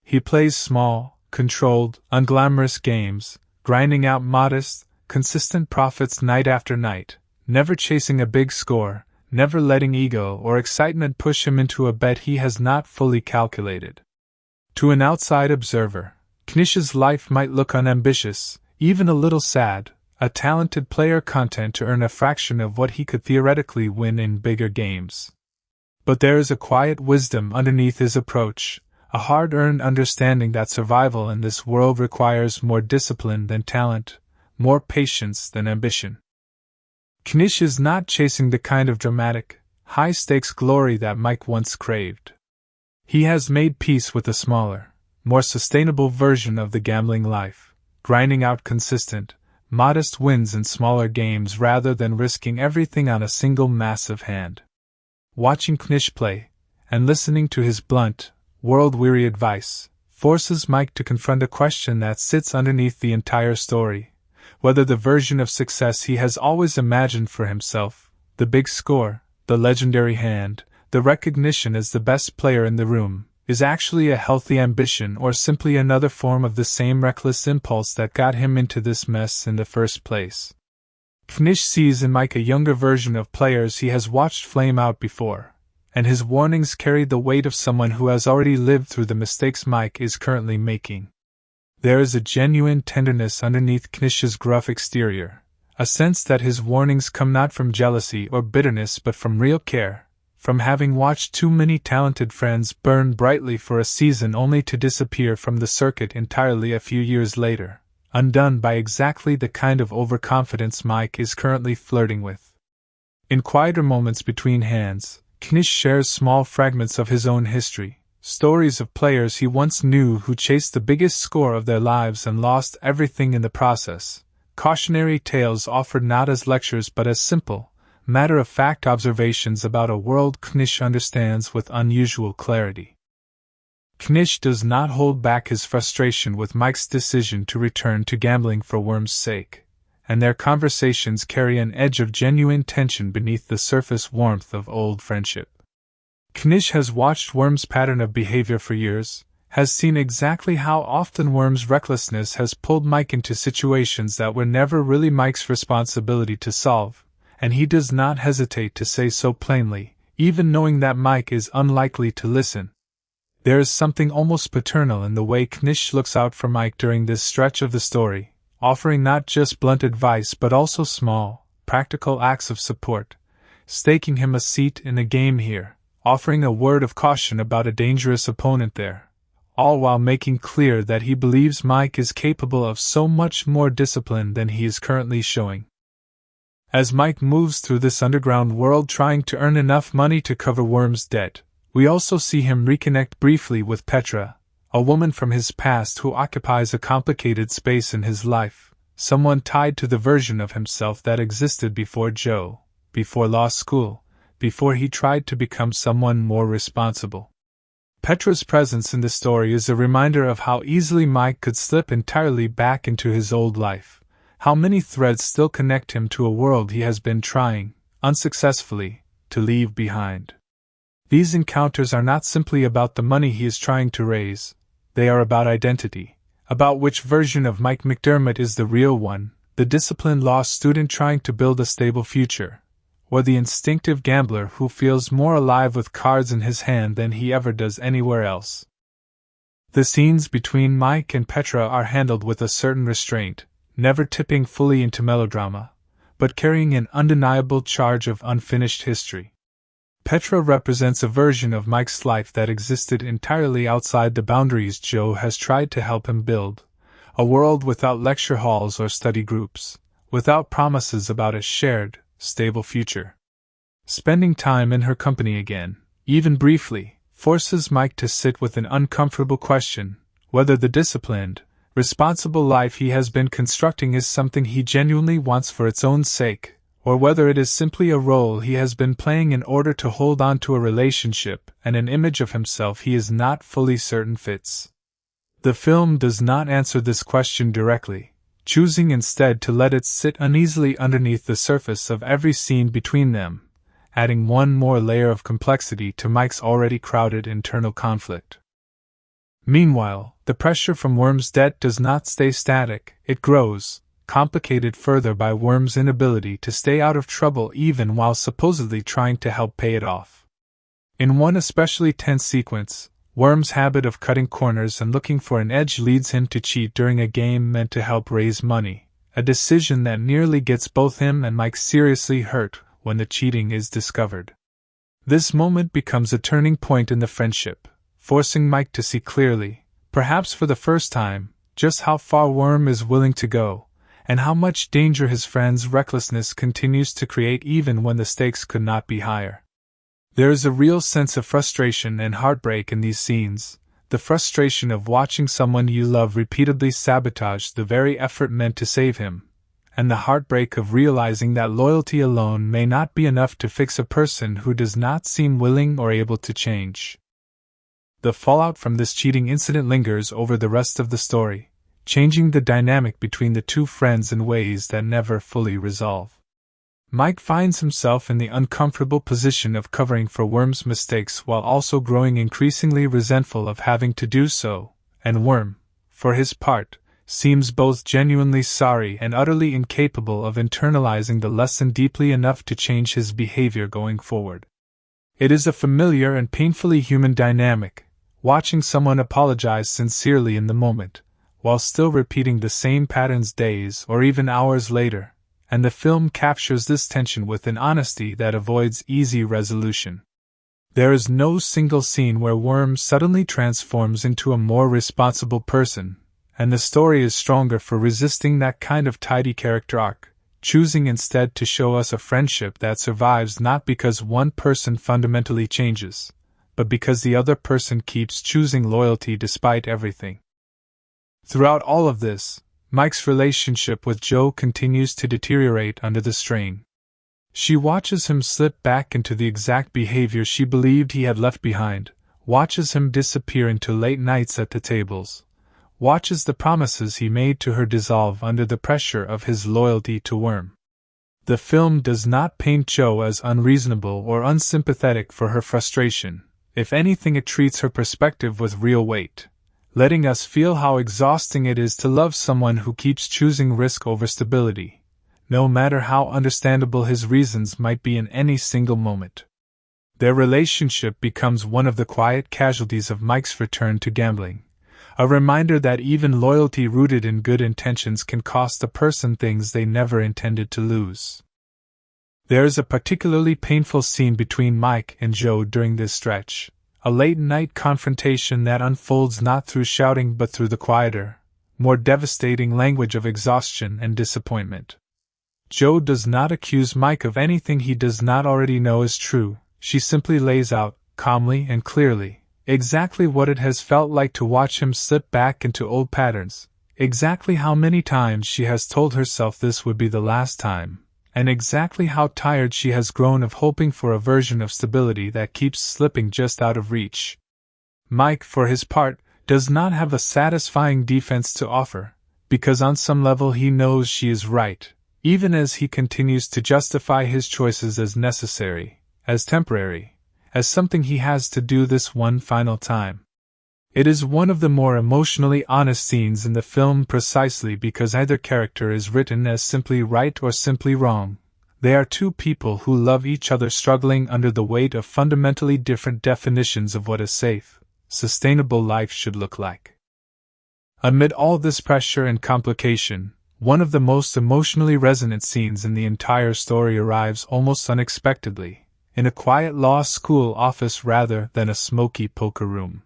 He plays small, controlled, unglamorous games, grinding out modest, consistent profits night after night, never chasing a big score, never letting ego or excitement push him into a bet he has not fully calculated. To an outside observer, Knish's life might look unambitious, even a little sad, a talented player content to earn a fraction of what he could theoretically win in bigger games. But there is a quiet wisdom underneath his approach, a hard-earned understanding that survival in this world requires more discipline than talent, more patience than ambition. Knish is not chasing the kind of dramatic, high-stakes glory that Mike once craved. He has made peace with a smaller, more sustainable version of the gambling life, grinding out consistent, modest wins in smaller games rather than risking everything on a single massive hand. Watching Knish play, and listening to his blunt, world-weary advice, forces Mike to confront a question that sits underneath the entire story: whether the version of success he has always imagined for himself, the big score, the legendary hand, the recognition as the best player in the room, is actually a healthy ambition or simply another form of the same reckless impulse that got him into this mess in the first place. Knish sees in Mike a younger version of players he has watched flame out before, and his warnings carry the weight of someone who has already lived through the mistakes Mike is currently making. There is a genuine tenderness underneath Knish's gruff exterior, a sense that his warnings come not from jealousy or bitterness but from real care, from having watched too many talented friends burn brightly for a season only to disappear from the circuit entirely a few years later, undone by exactly the kind of overconfidence Mike is currently flirting with. In quieter moments between hands, Knish shares small fragments of his own history, stories of players he once knew who chased the biggest score of their lives and lost everything in the process, cautionary tales offered not as lectures but as simple, matter-of-fact observations about a world Knish understands with unusual clarity. Knish does not hold back his frustration with Mike's decision to return to gambling for Worm's sake, and their conversations carry an edge of genuine tension beneath the surface warmth of old friendship. Knish has watched Worm's pattern of behavior for years, has seen exactly how often Worm's recklessness has pulled Mike into situations that were never really Mike's responsibility to solve, and he does not hesitate to say so plainly, even knowing that Mike is unlikely to listen. There is something almost paternal in the way Knish looks out for Mike during this stretch of the story, offering not just blunt advice but also small, practical acts of support, staking him a seat in a game here, offering a word of caution about a dangerous opponent there, all while making clear that he believes Mike is capable of so much more discipline than he is currently showing. As Mike moves through this underground world trying to earn enough money to cover Worm's debt, we also see him reconnect briefly with Petra, a woman from his past who occupies a complicated space in his life, someone tied to the version of himself that existed before Joe, before law school, before he tried to become someone more responsible. Petra's presence in the story is a reminder of how easily Mike could slip entirely back into his old life, how many threads still connect him to a world he has been trying, unsuccessfully, to leave behind. These encounters are not simply about the money he is trying to raise, they are about identity, about which version of Mike McDermott is the real one, the disciplined law student trying to build a stable future, or the instinctive gambler who feels more alive with cards in his hand than he ever does anywhere else. The scenes between Mike and Petra are handled with a certain restraint, never tipping fully into melodrama, but carrying an undeniable charge of unfinished history. Petra represents a version of Mike's life that existed entirely outside the boundaries Joe has tried to help him build, a world without lecture halls or study groups, without promises about a shared, stable future. Spending time in her company again, even briefly, forces Mike to sit with an uncomfortable question: whether the disciplined, responsible life he has been constructing is something he genuinely wants for its own sake, or whether it is simply a role he has been playing in order to hold on to a relationship and an image of himself he is not fully certain fits. The film does not answer this question directly, choosing instead to let it sit uneasily underneath the surface of every scene between them, adding one more layer of complexity to Mike's already crowded internal conflict. Meanwhile, the pressure from Worm's debt does not stay static, it grows, complicated further by Worm's inability to stay out of trouble even while supposedly trying to help pay it off. In one especially tense sequence, Worm's habit of cutting corners and looking for an edge leads him to cheat during a game meant to help raise money, a decision that nearly gets both him and Mike seriously hurt when the cheating is discovered. This moment becomes a turning point in the friendship, forcing Mike to see clearly, perhaps for the first time, just how far Worm is willing to go, and how much danger his friend's recklessness continues to create even when the stakes could not be higher. There is a real sense of frustration and heartbreak in these scenes, the frustration of watching someone you love repeatedly sabotage the very effort meant to save him, and the heartbreak of realizing that loyalty alone may not be enough to fix a person who does not seem willing or able to change. The fallout from this cheating incident lingers over the rest of the story, changing the dynamic between the two friends in ways that never fully resolve. Mike finds himself in the uncomfortable position of covering for Worm's mistakes while also growing increasingly resentful of having to do so, and Worm, for his part, seems both genuinely sorry and utterly incapable of internalizing the lesson deeply enough to change his behavior going forward. It is a familiar and painfully human dynamic, watching someone apologize sincerely in the moment, while still repeating the same patterns days or even hours later, and the film captures this tension with an honesty that avoids easy resolution. There is no single scene where Worm suddenly transforms into a more responsible person, and the story is stronger for resisting that kind of tidy character arc, choosing instead to show us a friendship that survives not because one person fundamentally changes, but because the other person keeps choosing loyalty despite everything. Throughout all of this, Mike's relationship with Jo continues to deteriorate under the strain. She watches him slip back into the exact behavior she believed he had left behind, watches him disappear into late nights at the tables, watches the promises he made to her dissolve under the pressure of his loyalty to Worm. The film does not paint Jo as unreasonable or unsympathetic for her frustration. If anything, it treats her perspective with real weight, letting us feel how exhausting it is to love someone who keeps choosing risk over stability, no matter how understandable his reasons might be in any single moment. Their relationship becomes one of the quiet casualties of Mike's return to gambling, a reminder that even loyalty rooted in good intentions can cost a person things they never intended to lose. There is a particularly painful scene between Mike and Jo during this stretch, a late-night confrontation that unfolds not through shouting but through the quieter, more devastating language of exhaustion and disappointment. Jo does not accuse Mike of anything he does not already know is true. She simply lays out, calmly and clearly, exactly what it has felt like to watch him slip back into old patterns, exactly how many times she has told herself this would be the last time, and exactly how tired she has grown of hoping for a version of stability that keeps slipping just out of reach. Mike, for his part, does not have a satisfying defense to offer, because on some level he knows she is right, even as he continues to justify his choices as necessary, as temporary, as something he has to do this one final time. It is one of the more emotionally honest scenes in the film precisely because either character is written as simply right or simply wrong. They are two people who love each other struggling under the weight of fundamentally different definitions of what a safe, sustainable life should look like. Amid all this pressure and complication, one of the most emotionally resonant scenes in the entire story arrives almost unexpectedly, in a quiet law school office rather than a smoky poker room.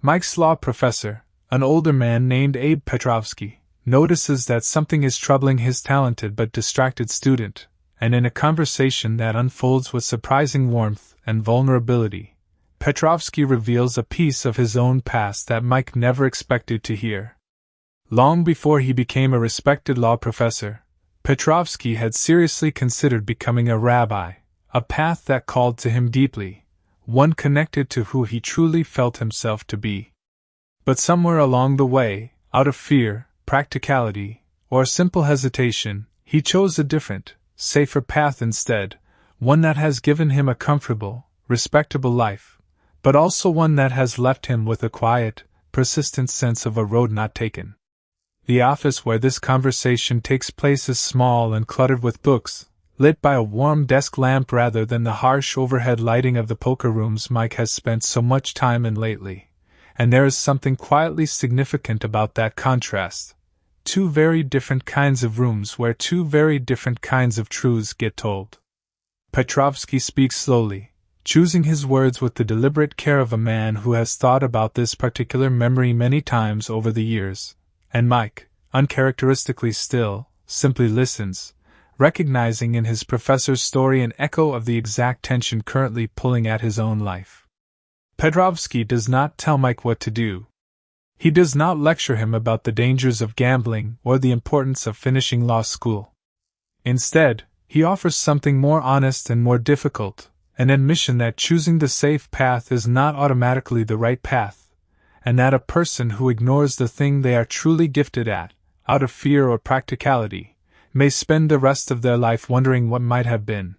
Mike's law professor, an older man named Abe Petrovsky, notices that something is troubling his talented but distracted student, and in a conversation that unfolds with surprising warmth and vulnerability, Petrovsky reveals a piece of his own past that Mike never expected to hear. Long before he became a respected law professor, Petrovsky had seriously considered becoming a rabbi, a path that called to him deeply, one connected to who he truly felt himself to be. But somewhere along the way, out of fear, practicality, or simple hesitation, he chose a different, safer path instead, one that has given him a comfortable, respectable life, but also one that has left him with a quiet, persistent sense of a road not taken. The office where this conversation takes place is small and cluttered with books, lit by a warm desk lamp rather than the harsh overhead lighting of the poker rooms Mike has spent so much time in lately, and there is something quietly significant about that contrast. Two very different kinds of rooms where two very different kinds of truths get told. Petrovsky speaks slowly, choosing his words with the deliberate care of a man who has thought about this particular memory many times over the years, and Mike, uncharacteristically still, simply listens, recognizing in his professor's story an echo of the exact tension currently pulling at his own life. Petrovsky does not tell Mike what to do. He does not lecture him about the dangers of gambling or the importance of finishing law school. Instead, he offers something more honest and more difficult, an admission that choosing the safe path is not automatically the right path, and that a person who ignores the thing they are truly gifted at, out of fear or practicality, may spend the rest of their life wondering what might have been.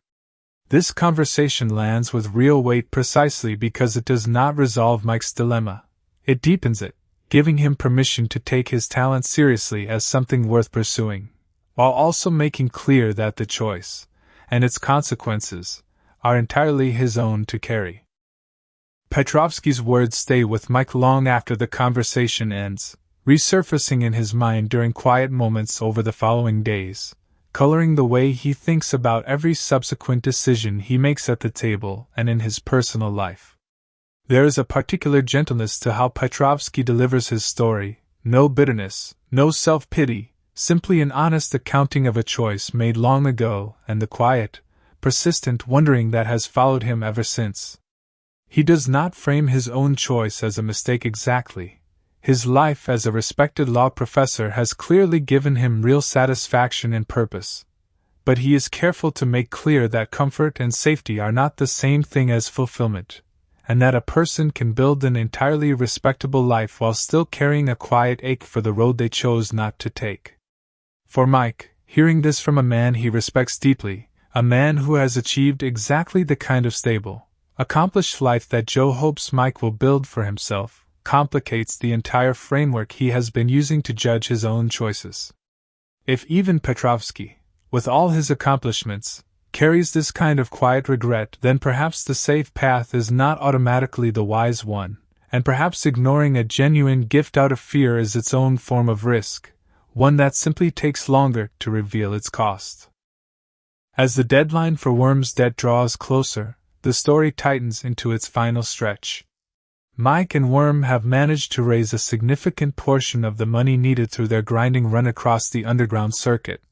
This conversation lands with real weight precisely because it does not resolve Mike's dilemma. It deepens it, giving him permission to take his talent seriously as something worth pursuing, while also making clear that the choice, and its consequences, are entirely his own to carry. Petrovsky's words stay with Mike long after the conversation ends, resurfacing in his mind during quiet moments over the following days, coloring the way he thinks about every subsequent decision he makes at the table and in his personal life. There is a particular gentleness to how Petrovsky delivers his story, no bitterness, no self-pity, simply an honest accounting of a choice made long ago and the quiet, persistent wondering that has followed him ever since. He does not frame his own choice as a mistake exactly. His life as a respected law professor has clearly given him real satisfaction and purpose. But he is careful to make clear that comfort and safety are not the same thing as fulfillment, and that a person can build an entirely respectable life while still carrying a quiet ache for the road they chose not to take. For Mike, hearing this from a man he respects deeply, a man who has achieved exactly the kind of stable, accomplished life that Joe hopes Mike will build for himself, complicates the entire framework he has been using to judge his own choices. If even Petrovsky, with all his accomplishments, carries this kind of quiet regret, then perhaps the safe path is not automatically the wise one, and perhaps ignoring a genuine gift out of fear is its own form of risk, one that simply takes longer to reveal its cost. As the deadline for Worm's debt draws closer, the story tightens into its final stretch. Mike and Worm have managed to raise a significant portion of the money needed through their grinding run across the underground circuit,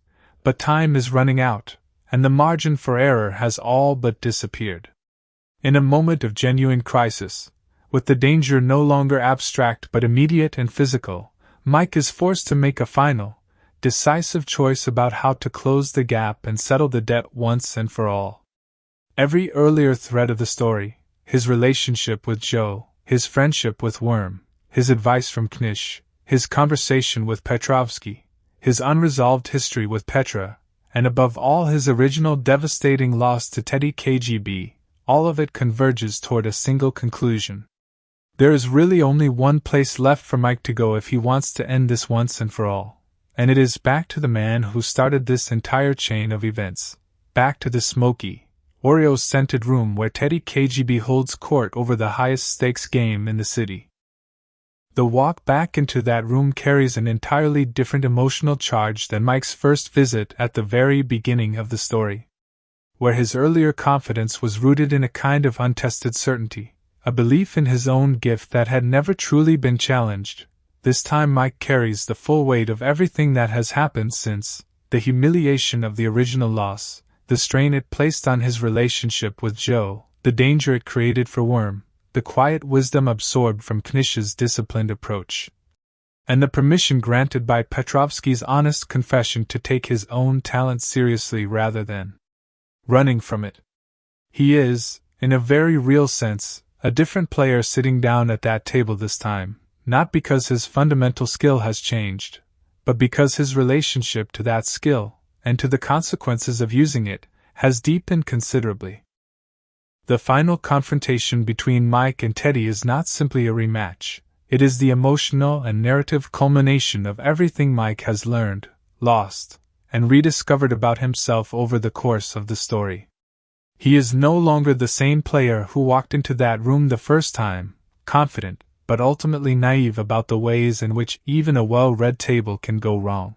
but time is running out, and the margin for error has all but disappeared. In a moment of genuine crisis, with the danger no longer abstract but immediate and physical, Mike is forced to make a final, decisive choice about how to close the gap and settle the debt once and for all. Every earlier thread of the story, his relationship with Joe, his friendship with Worm, his advice from Knish, his conversation with Petrovsky, his unresolved history with Petra, and above all his original devastating loss to Teddy KGB, all of it converges toward a single conclusion. There is really only one place left for Mike to go if he wants to end this once and for all, and it is back to the man who started this entire chain of events, back to the smoky, Oreo-scented room where Teddy KGB holds court over the highest stakes game in the city. The walk back into that room carries an entirely different emotional charge than Mike's first visit at the very beginning of the story, where his earlier confidence was rooted in a kind of untested certainty, a belief in his own gift that had never truly been challenged. This time Mike carries the full weight of everything that has happened since, the humiliation of the original loss, the strain it placed on his relationship with Joe, the danger it created for Worm, the quiet wisdom absorbed from Knish's disciplined approach, and the permission granted by Petrovsky's honest confession to take his own talent seriously rather than running from it. He is, in a very real sense, a different player sitting down at that table this time, not because his fundamental skill has changed, but because his relationship to that skill, and to the consequences of using it, has deepened considerably. The final confrontation between Mike and Teddy is not simply a rematch, it is the emotional and narrative culmination of everything Mike has learned, lost, and rediscovered about himself over the course of the story. He is no longer the same player who walked into that room the first time, confident, but ultimately naive about the ways in which even a well-read table can go wrong.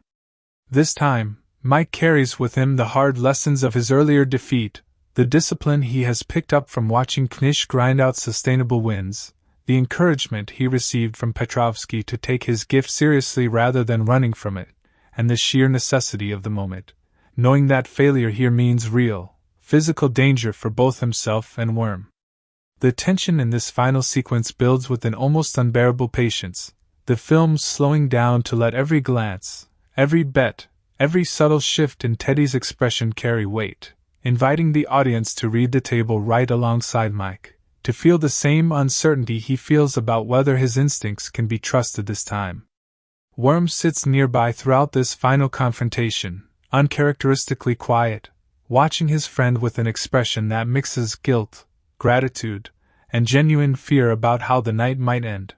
This time, Mike carries with him the hard lessons of his earlier defeat, The discipline he has picked up from watching Knish grind out sustainable wins, the encouragement he received from Petrovsky to take his gift seriously rather than running from it, and the sheer necessity of the moment, knowing that failure here means real, physical danger for both himself and Worm. The tension in this final sequence builds with an almost unbearable patience, the film slowing down to let every glance, every bet, every subtle shift in Teddy's expression carry weight, inviting the audience to read the table right alongside Mike, to feel the same uncertainty he feels about whether his instincts can be trusted this time. Worm sits nearby throughout this final confrontation, uncharacteristically quiet, watching his friend with an expression that mixes guilt, gratitude, and genuine fear about how the night might end.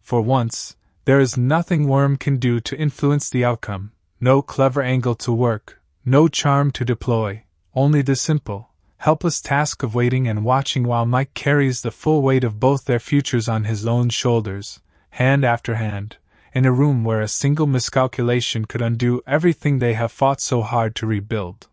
For once, there is nothing Worm can do to influence the outcome, no clever angle to work, no charm to deploy, only the simple, helpless task of waiting and watching while Mike carries the full weight of both their futures on his own shoulders, hand after hand, in a room where a single miscalculation could undo everything they have fought so hard to rebuild.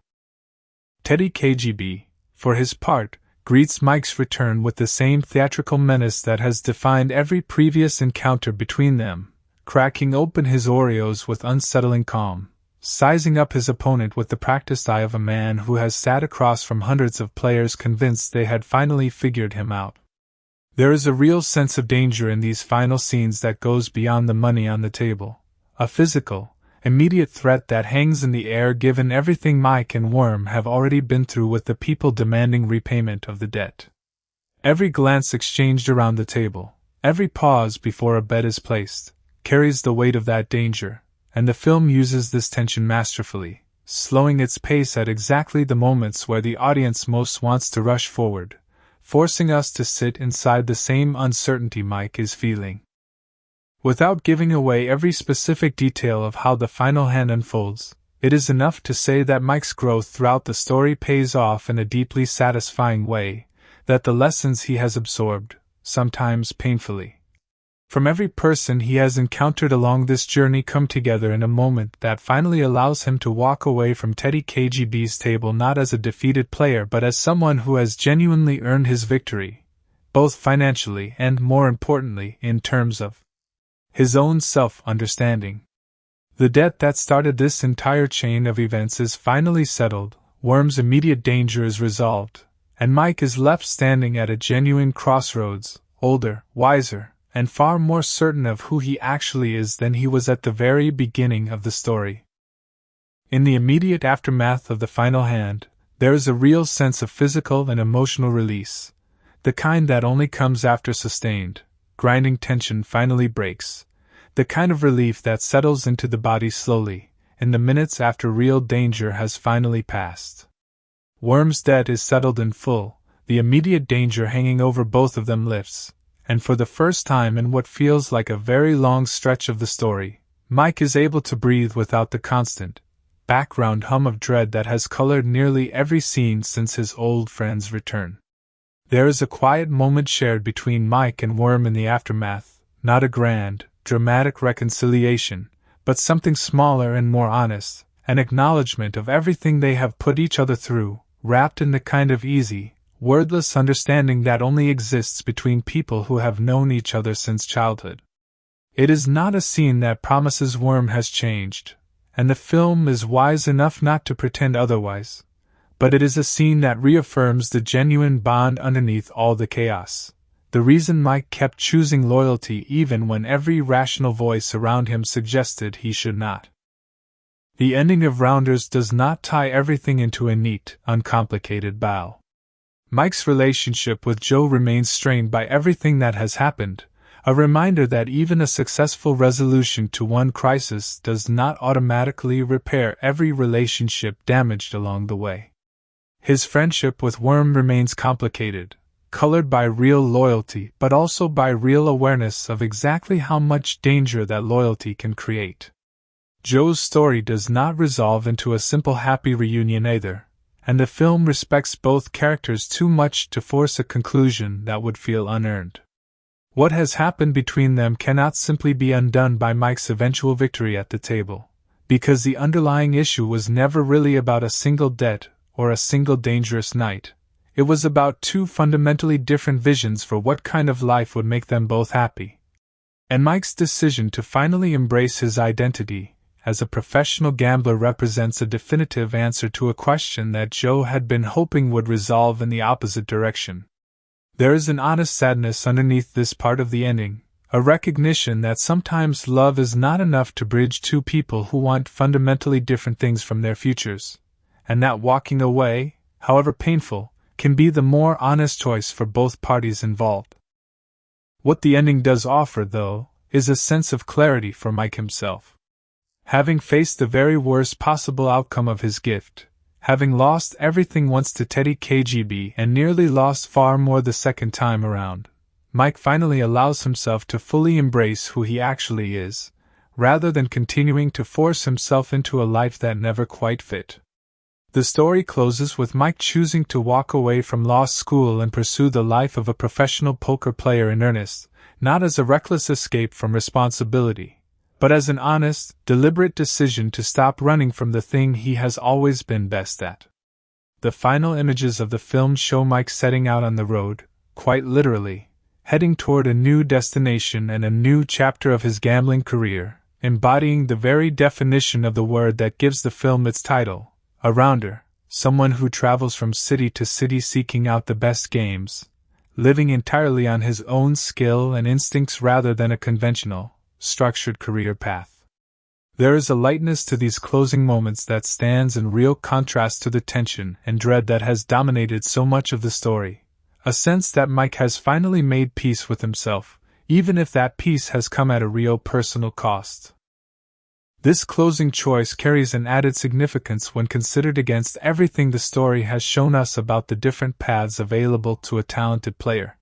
Teddy KGB, for his part, greets Mike's return with the same theatrical menace that has defined every previous encounter between them, cracking open his Oreos with unsettling calm, sizing up his opponent with the practiced eye of a man who has sat across from hundreds of players convinced they had finally figured him out. There is a real sense of danger in these final scenes that goes beyond the money on the table, a physical, immediate threat that hangs in the air given everything Mike and Worm have already been through with the people demanding repayment of the debt. Every glance exchanged around the table, every pause before a bet is placed, carries the weight of that danger, and the film uses this tension masterfully, slowing its pace at exactly the moments where the audience most wants to rush forward, forcing us to sit inside the same uncertainty Mike is feeling. Without giving away every specific detail of how the final hand unfolds, it is enough to say that Mike's growth throughout the story pays off in a deeply satisfying way, that the lessons he has absorbed, sometimes painfully, from every person he has encountered along this journey come together in a moment that finally allows him to walk away from Teddy KGB's table not as a defeated player but as someone who has genuinely earned his victory, both financially and, more importantly, in terms of his own self-understanding. The debt that started this entire chain of events is finally settled, Worm's immediate danger is resolved, and Mike is left standing at a genuine crossroads, older, wiser, and far more certain of who he actually is than he was at the very beginning of the story. In the immediate aftermath of the final hand, there is a real sense of physical and emotional release, the kind that only comes after sustained, grinding tension finally breaks, the kind of relief that settles into the body slowly, in the minutes after real danger has finally passed. Worm's debt is settled in full, the immediate danger hanging over both of them lifts, and for the first time in what feels like a very long stretch of the story, Mike is able to breathe without the constant, background hum of dread that has colored nearly every scene since his old friend's return. There is a quiet moment shared between Mike and Worm in the aftermath, not a grand, dramatic reconciliation, but something smaller and more honest, an acknowledgement of everything they have put each other through, wrapped in the kind of easy, wordless understanding that only exists between people who have known each other since childhood. It is not a scene that promises Worm has changed, and the film is wise enough not to pretend otherwise, but it is a scene that reaffirms the genuine bond underneath all the chaos, the reason Mike kept choosing loyalty even when every rational voice around him suggested he should not. The ending of Rounders does not tie everything into a neat, uncomplicated bow. Mike's relationship with Joe remains strained by everything that has happened, a reminder that even a successful resolution to one crisis does not automatically repair every relationship damaged along the way. His friendship with Worm remains complicated, colored by real loyalty but also by real awareness of exactly how much danger that loyalty can create. Joe's story does not resolve into a simple happy reunion either, and the film respects both characters too much to force a conclusion that would feel unearned. What has happened between them cannot simply be undone by Mike's eventual victory at the table, because the underlying issue was never really about a single debt or a single dangerous night. It was about two fundamentally different visions for what kind of life would make them both happy. And Mike's decision to finally embrace his identity as a professional gambler represents a definitive answer to a question that Joe had been hoping would resolve in the opposite direction. There is an honest sadness underneath this part of the ending, a recognition that sometimes love is not enough to bridge two people who want fundamentally different things from their futures, and that walking away, however painful, can be the more honest choice for both parties involved. What the ending does offer, though, is a sense of clarity for Mike himself. Having faced the very worst possible outcome of his gift, having lost everything once to Teddy KGB and nearly lost far more the second time around, Mike finally allows himself to fully embrace who he actually is, rather than continuing to force himself into a life that never quite fit. The story closes with Mike choosing to walk away from law school and pursue the life of a professional poker player in earnest, not as a reckless escape from responsibility, but as an honest, deliberate decision to stop running from the thing he has always been best at. The final images of the film show Mike setting out on the road, quite literally, heading toward a new destination and a new chapter of his gambling career, embodying the very definition of the word that gives the film its title. A rounder, someone who travels from city to city seeking out the best games, living entirely on his own skill and instincts rather than a conventional, structured career path. There is a lightness to these closing moments that stands in real contrast to the tension and dread that has dominated so much of the story, a sense that Mike has finally made peace with himself, even if that peace has come at a real personal cost. This closing choice carries an added significance when considered against everything the story has shown us about the different paths available to a talented player.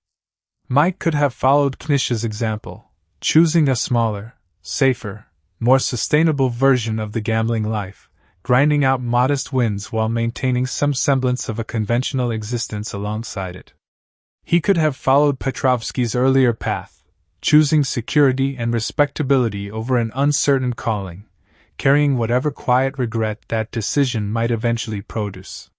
Mike could have followed Knish's example, choosing a smaller, safer, more sustainable version of the gambling life, grinding out modest wins while maintaining some semblance of a conventional existence alongside it. He could have followed Petrovsky's earlier path, choosing security and respectability over an uncertain calling, carrying whatever quiet regret that decision might eventually produce.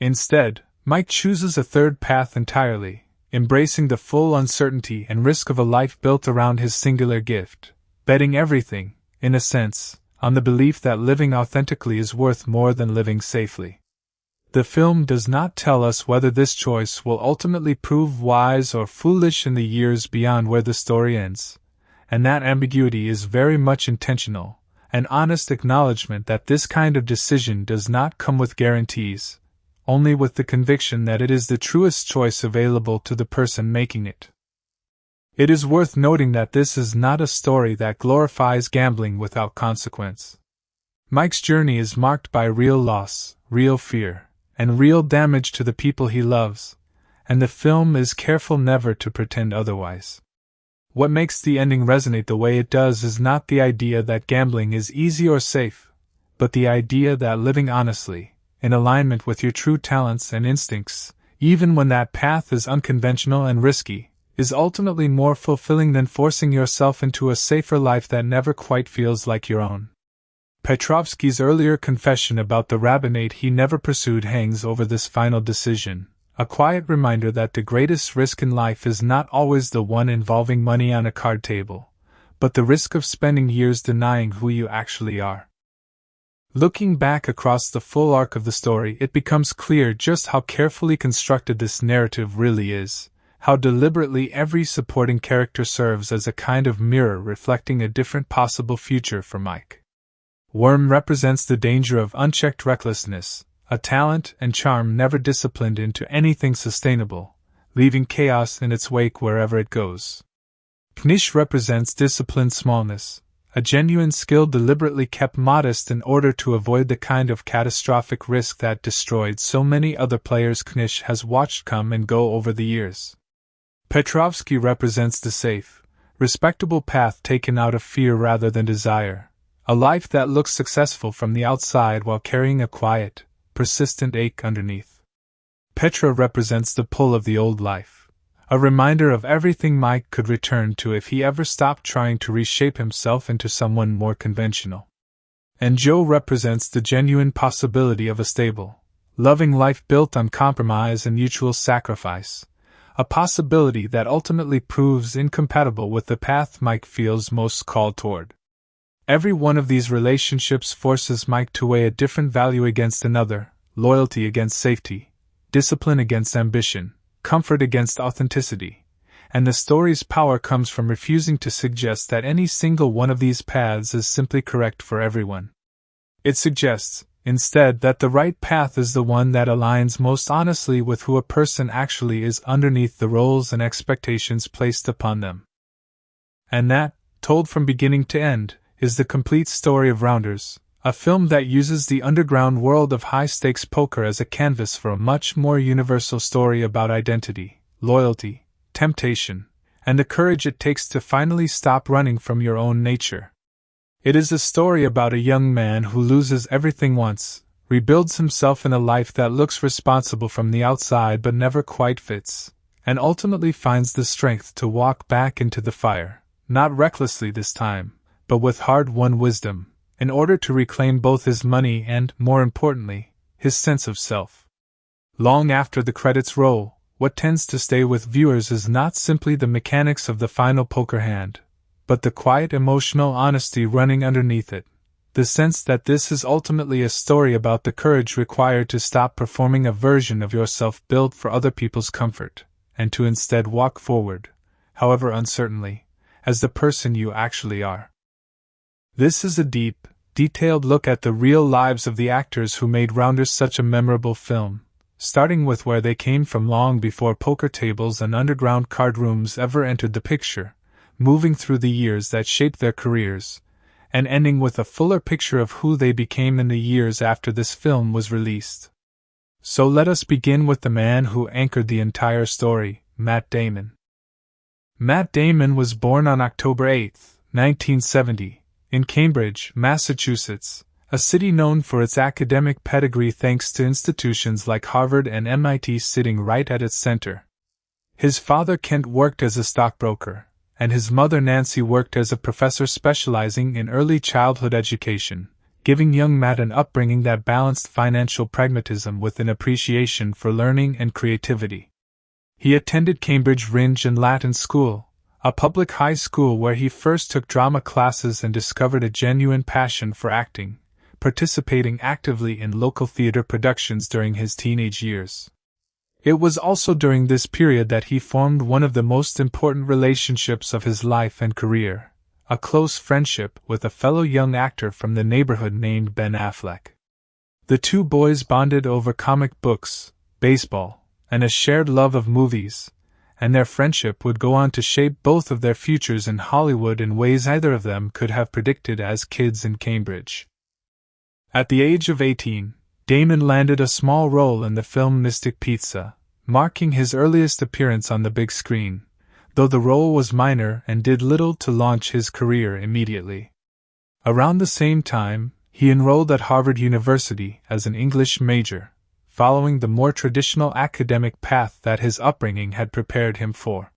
Instead, Mike chooses a third path entirely, embracing the full uncertainty and risk of a life built around his singular gift, betting everything, in a sense, on the belief that living authentically is worth more than living safely. The film does not tell us whether this choice will ultimately prove wise or foolish in the years beyond where the story ends, and that ambiguity is very much intentional, an honest acknowledgement that this kind of decision does not come with guarantees, only with the conviction that it is the truest choice available to the person making it. It is worth noting that this is not a story that glorifies gambling without consequence. Mike's journey is marked by real loss, real fear, and real damage to the people he loves, and the film is careful never to pretend otherwise. What makes the ending resonate the way it does is not the idea that gambling is easy or safe, but the idea that living honestly, in alignment with your true talents and instincts, even when that path is unconventional and risky, is ultimately more fulfilling than forcing yourself into a safer life that never quite feels like your own. Petrovsky's earlier confession about the rabbinate he never pursued hangs over this final decision, a quiet reminder that the greatest risk in life is not always the one involving money on a card table, but the risk of spending years denying who you actually are. Looking back across the full arc of the story, it becomes clear just how carefully constructed this narrative really is, how deliberately every supporting character serves as a kind of mirror reflecting a different possible future for Mike. Worm represents the danger of unchecked recklessness, a talent and charm never disciplined into anything sustainable, leaving chaos in its wake wherever it goes. Knish represents disciplined smallness, a genuine skill deliberately kept modest in order to avoid the kind of catastrophic risk that destroyed so many other players Knish has watched come and go over the years. Petrovsky represents the safe, respectable path taken out of fear rather than desire, a life that looks successful from the outside while carrying a quiet, persistent ache underneath. Petra represents the pull of the old life, a reminder of everything Mike could return to if he ever stopped trying to reshape himself into someone more conventional. And Joe represents the genuine possibility of a stable, loving life built on compromise and mutual sacrifice, a possibility that ultimately proves incompatible with the path Mike feels most called toward. Every one of these relationships forces Mike to weigh a different value against another, loyalty against safety, discipline against ambition, comfort against authenticity, and the story's power comes from refusing to suggest that any single one of these paths is simply correct for everyone. It suggests, instead, that the right path is the one that aligns most honestly with who a person actually is underneath the roles and expectations placed upon them. And that, told from beginning to end, is the complete story of Rounders, a film that uses the underground world of high-stakes poker as a canvas for a much more universal story about identity, loyalty, temptation, and the courage it takes to finally stop running from your own nature. It is a story about a young man who loses everything once, rebuilds himself in a life that looks responsible from the outside but never quite fits, and ultimately finds the strength to walk back into the fire, not recklessly this time, but with hard-won wisdom, in order to reclaim both his money and, more importantly, his sense of self. Long after the credits roll, what tends to stay with viewers is not simply the mechanics of the final poker hand, but the quiet emotional honesty running underneath it, the sense that this is ultimately a story about the courage required to stop performing a version of yourself built for other people's comfort, and to instead walk forward, however uncertainly, as the person you actually are. This is a deep, detailed look at the real lives of the actors who made Rounders such a memorable film, starting with where they came from long before poker tables and underground card rooms ever entered the picture, moving through the years that shaped their careers, and ending with a fuller picture of who they became in the years after this film was released. So let us begin with the man who anchored the entire story, Matt Damon. Matt Damon was born on October 8, 1970, in Cambridge, Massachusetts, a city known for its academic pedigree thanks to institutions like Harvard and MIT sitting right at its center. His father Kent worked as a stockbroker, and his mother Nancy worked as a professor specializing in early childhood education, giving young Matt an upbringing that balanced financial pragmatism with an appreciation for learning and creativity. He attended Cambridge Ringe and Latin School, a public high school where he first took drama classes and discovered a genuine passion for acting, participating actively in local theater productions during his teenage years. It was also during this period that he formed one of the most important relationships of his life and career, a close friendship with a fellow young actor from the neighborhood named Ben Affleck. The two boys bonded over comic books, baseball, and a shared love of movies, and their friendship would go on to shape both of their futures in Hollywood in ways neither of them could have predicted as kids in Cambridge. At the age of 18, Damon landed a small role in the film Mystic Pizza, marking his earliest appearance on the big screen, though the role was minor and did little to launch his career immediately. Around the same time, he enrolled at Harvard University as an English major, following the more traditional academic path that his upbringing had prepared him for.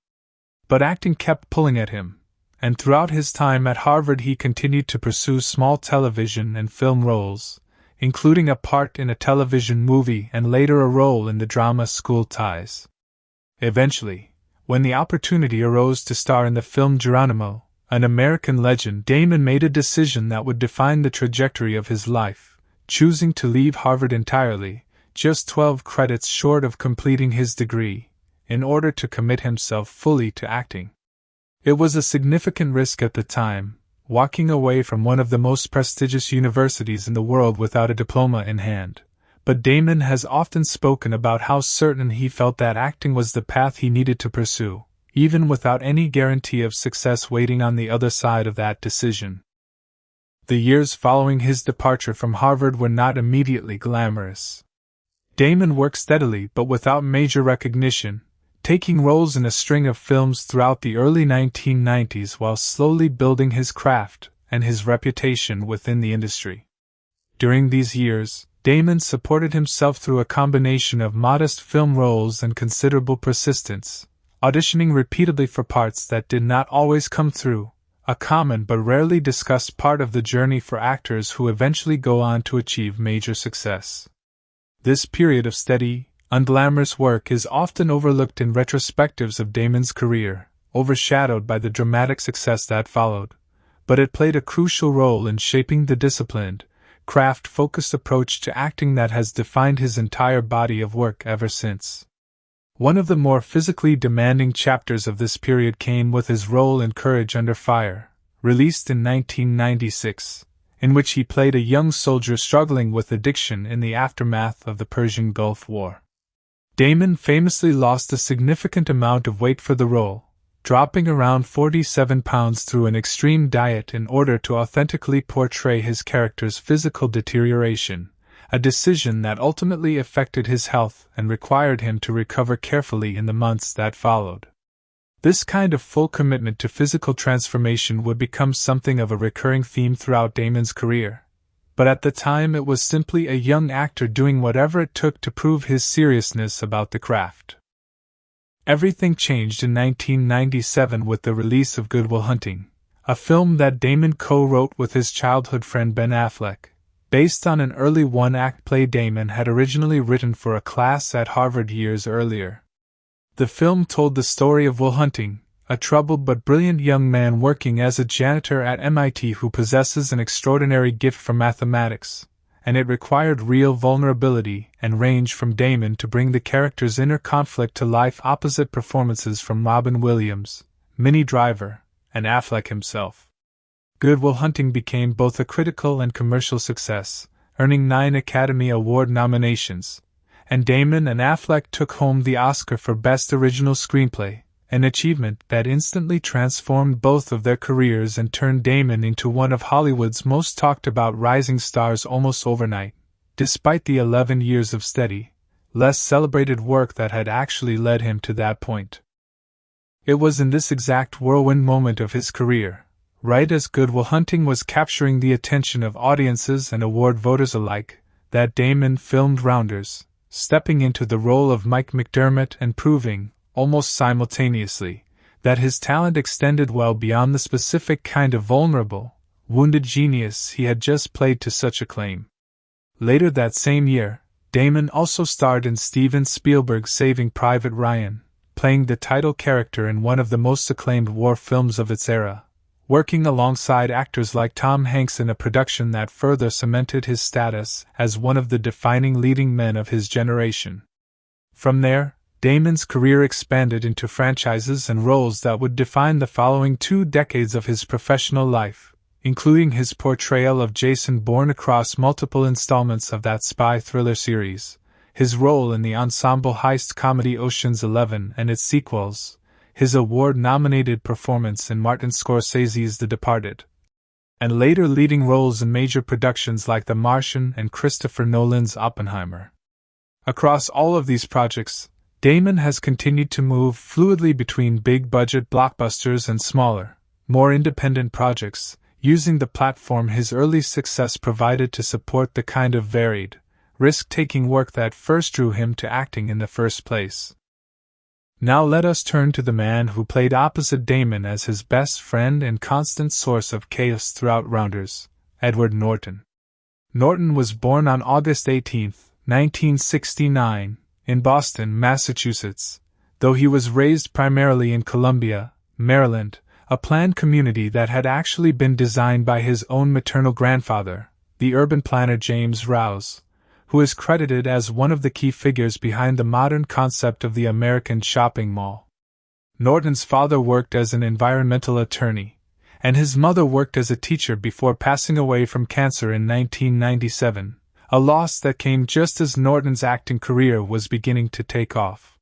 But acting kept pulling at him, and throughout his time at Harvard he continued to pursue small television and film roles, including a part in a television movie and later a role in the drama School Ties. Eventually, when the opportunity arose to star in the film Geronimo, an American Legend, Damon made a decision that would define the trajectory of his life, choosing to leave Harvard entirely, just 12 credits short of completing his degree, in order to commit himself fully to acting. It was a significant risk at the time, walking away from one of the most prestigious universities in the world without a diploma in hand, but Damon has often spoken about how certain he felt that acting was the path he needed to pursue, even without any guarantee of success waiting on the other side of that decision. The years following his departure from Harvard were not immediately glamorous. Damon worked steadily but without major recognition, taking roles in a string of films throughout the early 1990s while slowly building his craft and his reputation within the industry. During these years, Damon supported himself through a combination of modest film roles and considerable persistence, auditioning repeatedly for parts that did not always come through, a common but rarely discussed part of the journey for actors who eventually go on to achieve major success. This period of steady, unglamorous work is often overlooked in retrospectives of Damon's career, overshadowed by the dramatic success that followed, but it played a crucial role in shaping the disciplined, craft-focused approach to acting that has defined his entire body of work ever since. One of the more physically demanding chapters of this period came with his role in Courage Under Fire, released in 1996, in which he played a young soldier struggling with addiction in the aftermath of the Persian Gulf War. Damon famously lost a significant amount of weight for the role, dropping around 47 pounds through an extreme diet in order to authentically portray his character's physical deterioration, a decision that ultimately affected his health and required him to recover carefully in the months that followed. This kind of full commitment to physical transformation would become something of a recurring theme throughout Damon's career, but at the time it was simply a young actor doing whatever it took to prove his seriousness about the craft. Everything changed in 1997 with the release of Good Will Hunting, a film that Damon co-wrote with his childhood friend Ben Affleck, based on an early one-act play Damon had originally written for a class at Harvard years earlier. The film told the story of Will Hunting, a troubled but brilliant young man working as a janitor at MIT who possesses an extraordinary gift for mathematics, and it required real vulnerability and range from Damon to bring the character's inner conflict to life. Opposite performances from Robin Williams, Minnie Driver, and Affleck himself. Good Will Hunting became both a critical and commercial success, earning 9 Academy Award nominations, and Damon and Affleck took home the Oscar for Best Original Screenplay, an achievement that instantly transformed both of their careers and turned Damon into one of Hollywood's most talked-about rising stars almost overnight, despite the 11 years of steady, less celebrated work that had actually led him to that point. It was in this exact whirlwind moment of his career, right as Good Will Hunting was capturing the attention of audiences and award voters alike, that Damon filmed Rounders, stepping into the role of Mike McDermott and proving, almost simultaneously, that his talent extended well beyond the specific kind of vulnerable, wounded genius he had just played to such acclaim. Later that same year, Damon also starred in Steven Spielberg's Saving Private Ryan, playing the title character in one of the most acclaimed war films of its era, working alongside actors like Tom Hanks in a production that further cemented his status as one of the defining leading men of his generation. From there, Damon's career expanded into franchises and roles that would define the following 2 decades of his professional life, including his portrayal of Jason Bourne across multiple installments of that spy thriller series, his role in the ensemble heist comedy Ocean's 11 and its sequels, his award-nominated performance in Martin Scorsese's The Departed, and later leading roles in major productions like The Martian and Christopher Nolan's Oppenheimer. Across all of these projects, Damon has continued to move fluidly between big-budget blockbusters and smaller, more independent projects, using the platform his early success provided to support the kind of varied, risk-taking work that first drew him to acting in the first place. Now let us turn to the man who played opposite Damon as his best friend and constant source of chaos throughout Rounders, Edward Norton. Norton was born on August 18, 1969, in Boston, Massachusetts, though he was raised primarily in Columbia, Maryland, a planned community that had actually been designed by his own maternal grandfather, the urban planner James Rouse, who is credited as one of the key figures behind the modern concept of the American shopping mall. Norton's father worked as an environmental attorney, and his mother worked as a teacher before passing away from cancer in 1997, a loss that came just as Norton's acting career was beginning to take off.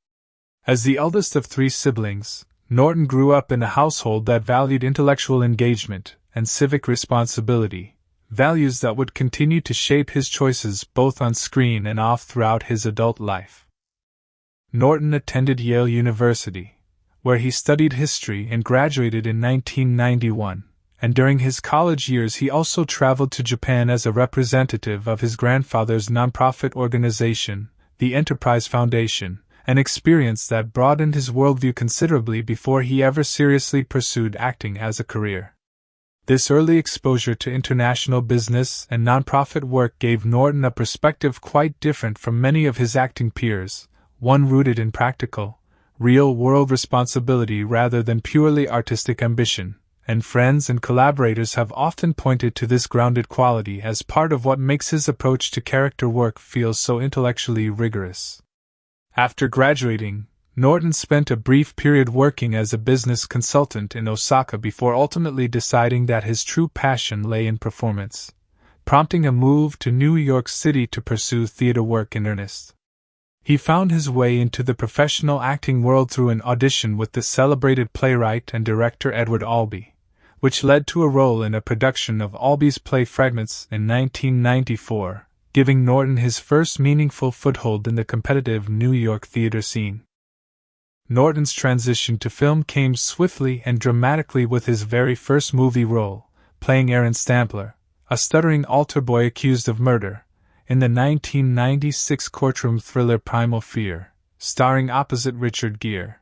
As the eldest of 3 siblings, Norton grew up in a household that valued intellectual engagement and civic responsibility, values that would continue to shape his choices both on screen and off throughout his adult life. Norton attended Yale University, where he studied history and graduated in 1991, and during his college years he also traveled to Japan as a representative of his grandfather's nonprofit organization, the Enterprise Foundation, an experience that broadened his worldview considerably before he ever seriously pursued acting as a career. This early exposure to international business and nonprofit work gave Norton a perspective quite different from many of his acting peers, one rooted in practical, real-world responsibility rather than purely artistic ambition, and friends and collaborators have often pointed to this grounded quality as part of what makes his approach to character work feel so intellectually rigorous. After graduating, Norton spent a brief period working as a business consultant in Osaka before ultimately deciding that his true passion lay in performance, prompting a move to New York City to pursue theater work in earnest. He found his way into the professional acting world through an audition with the celebrated playwright and director Edward Albee, which led to a role in a production of Albee's play Fragments in 1994, giving Norton his first meaningful foothold in the competitive New York theater scene. Norton's transition to film came swiftly and dramatically with his very first movie role, playing Aaron Stampler, a stuttering altar boy accused of murder, in the 1996 courtroom thriller Primal Fear, starring opposite Richard Gere.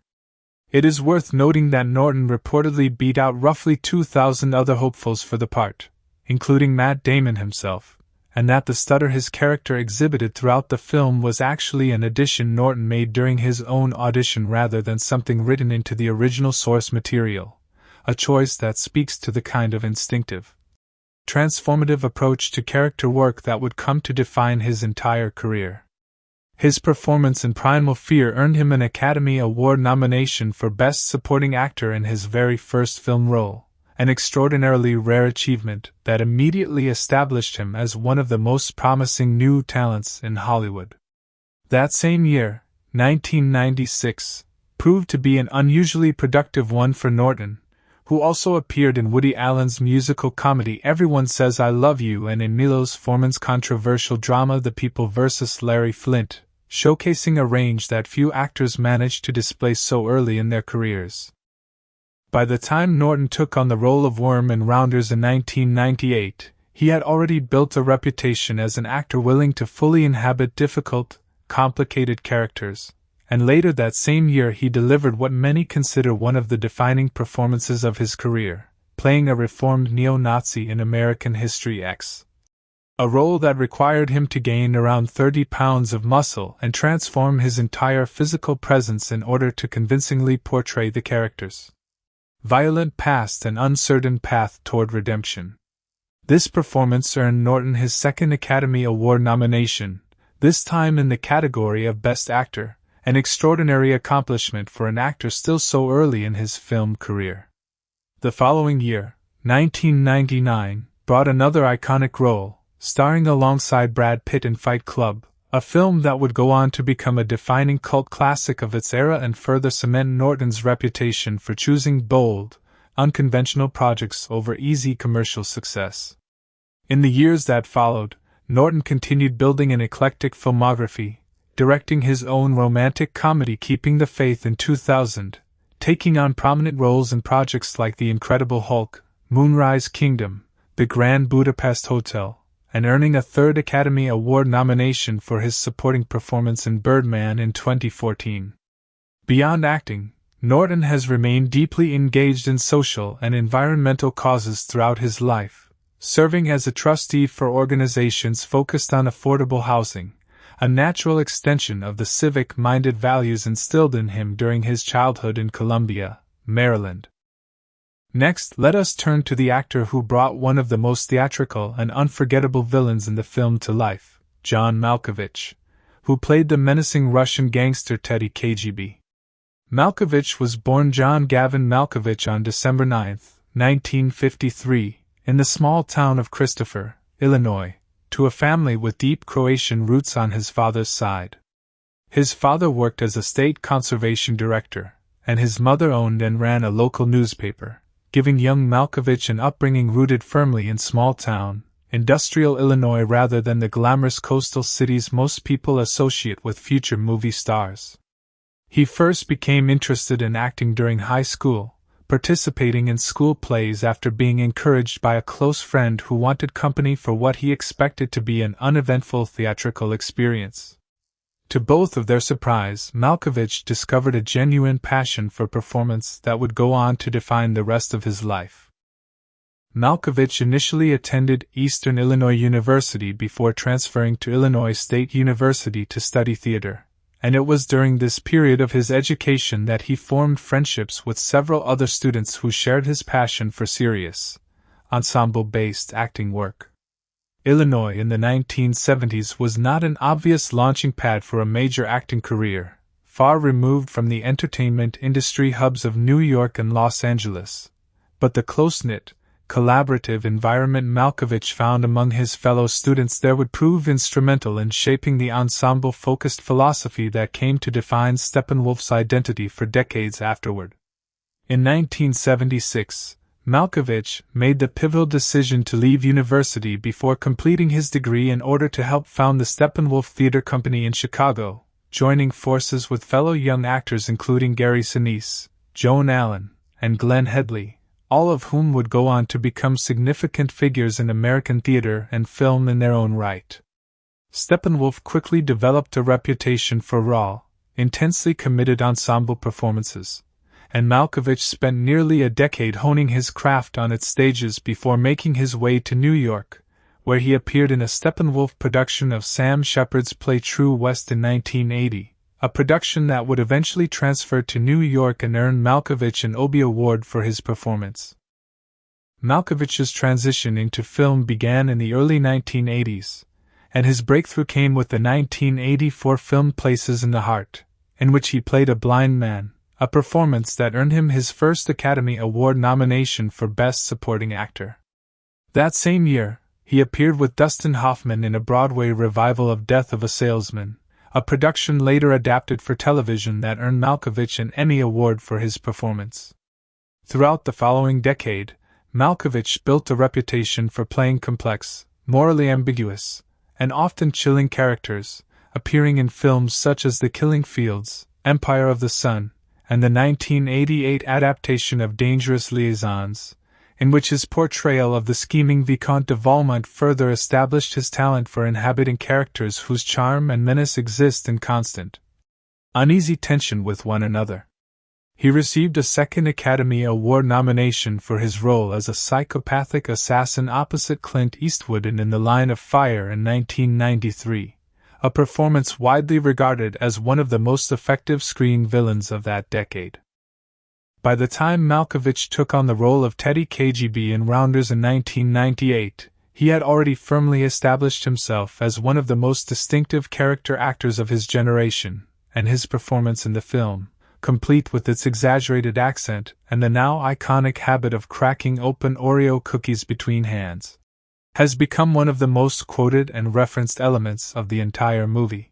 It is worth noting that Norton reportedly beat out roughly 2,000 other hopefuls for the part, including Matt Damon himself, and that the stutter his character exhibited throughout the film was actually an addition Norton made during his own audition rather than something written into the original source material, a choice that speaks to the kind of instinctive, transformative approach to character work that would come to define his entire career. His performance in Primal Fear earned him an Academy Award nomination for Best Supporting Actor in his very first film role, an extraordinarily rare achievement that immediately established him as one of the most promising new talents in Hollywood. That same year, 1996, proved to be an unusually productive one for Norton, who also appeared in Woody Allen's musical comedy Everyone Says I Love You and in Milos Forman's controversial drama The People vs. Larry Flynt, showcasing a range that few actors managed to display so early in their careers. By the time Norton took on the role of Worm in Rounders in 1998, he had already built a reputation as an actor willing to fully inhabit difficult, complicated characters, and later that same year he delivered what many consider one of the defining performances of his career, playing a reformed neo-Nazi in American History X. A role that required him to gain around 30 pounds of muscle and transform his entire physical presence in order to convincingly portray the characters' violent past and uncertain path toward redemption. This performance earned Norton his second Academy Award nomination, this time in the category of Best Actor, an extraordinary accomplishment for an actor still so early in his film career. The following year, 1999, brought another iconic role, starring alongside Brad Pitt in Fight Club, a film that would go on to become a defining cult classic of its era and further cement Norton's reputation for choosing bold, unconventional projects over easy commercial success. In the years that followed, Norton continued building an eclectic filmography, directing his own romantic comedy Keeping the Faith in 2000, taking on prominent roles in projects like The Incredible Hulk, Moonrise Kingdom, The Grand Budapest Hotel, and earning a third Academy Award nomination for his supporting performance in Birdman in 2014. Beyond acting, Norton has remained deeply engaged in social and environmental causes throughout his life, serving as a trustee for organizations focused on affordable housing, a natural extension of the civic-minded values instilled in him during his childhood in Columbia, Maryland. Next, let us turn to the actor who brought one of the most theatrical and unforgettable villains in the film to life, John Malkovich, who played the menacing Russian gangster Teddy KGB. Malkovich was born John Gavin Malkovich on December 9, 1953, in the small town of Christopher, Illinois, to a family with deep Croatian roots on his father's side. His father worked as a state conservation director, and his mother owned and ran a local newspaper, giving young Malkovich an upbringing rooted firmly in small-town, industrial Illinois rather than the glamorous coastal cities most people associate with future movie stars. He first became interested in acting during high school, participating in school plays after being encouraged by a close friend who wanted company for what he expected to be an uneventful theatrical experience. To both of their surprise, Malkovich discovered a genuine passion for performance that would go on to define the rest of his life. Malkovich initially attended Eastern Illinois University before transferring to Illinois State University to study theater, and it was during this period of his education that he formed friendships with several other students who shared his passion for serious, ensemble-based acting work. Illinois in the 1970s was not an obvious launching pad for a major acting career, far removed from the entertainment industry hubs of New York and Los Angeles, but the close-knit, collaborative environment Malkovich found among his fellow students there would prove instrumental in shaping the ensemble-focused philosophy that came to define Steppenwolf's identity for decades afterward. In 1976, Malkovich made the pivotal decision to leave university before completing his degree in order to help found the Steppenwolf Theater Company in Chicago, joining forces with fellow young actors including Gary Sinise, Joan Allen, and Glenn Headley, all of whom would go on to become significant figures in American theater and film in their own right. Steppenwolf quickly developed a reputation for raw, intensely committed ensemble performances, and Malkovich spent nearly a decade honing his craft on its stages before making his way to New York, where he appeared in a Steppenwolf production of Sam Shepard's play True West in 1980. A production that would eventually transfer to New York and earn Malkovich an Obie Award for his performance. Malkovich's transition into film began in the early 1980s, and his breakthrough came with the 1984 film Places in the Heart, in which he played a blind man, a performance that earned him his first Academy Award nomination for Best Supporting Actor. That same year, he appeared with Dustin Hoffman in a Broadway revival of Death of a Salesman, a production later adapted for television that earned Malkovich an Emmy Award for his performance. Throughout the following decade, Malkovich built a reputation for playing complex, morally ambiguous, and often chilling characters, appearing in films such as The Killing Fields, Empire of the Sun, and the 1988 adaptation of Dangerous Liaisons, in which his portrayal of the scheming Vicomte de Valmont further established his talent for inhabiting characters whose charm and menace exist in constant, uneasy tension with one another. He received a second Academy Award nomination for his role as a psychopathic assassin opposite Clint Eastwood in The Line of Fire in 1993, a performance widely regarded as one of the most effective screen villains of that decade. By the time Malkovich took on the role of Teddy KGB in Rounders in 1998, he had already firmly established himself as one of the most distinctive character actors of his generation, and his performance in the film, complete with its exaggerated accent and the now iconic habit of cracking open Oreo cookies between hands, has become one of the most quoted and referenced elements of the entire movie.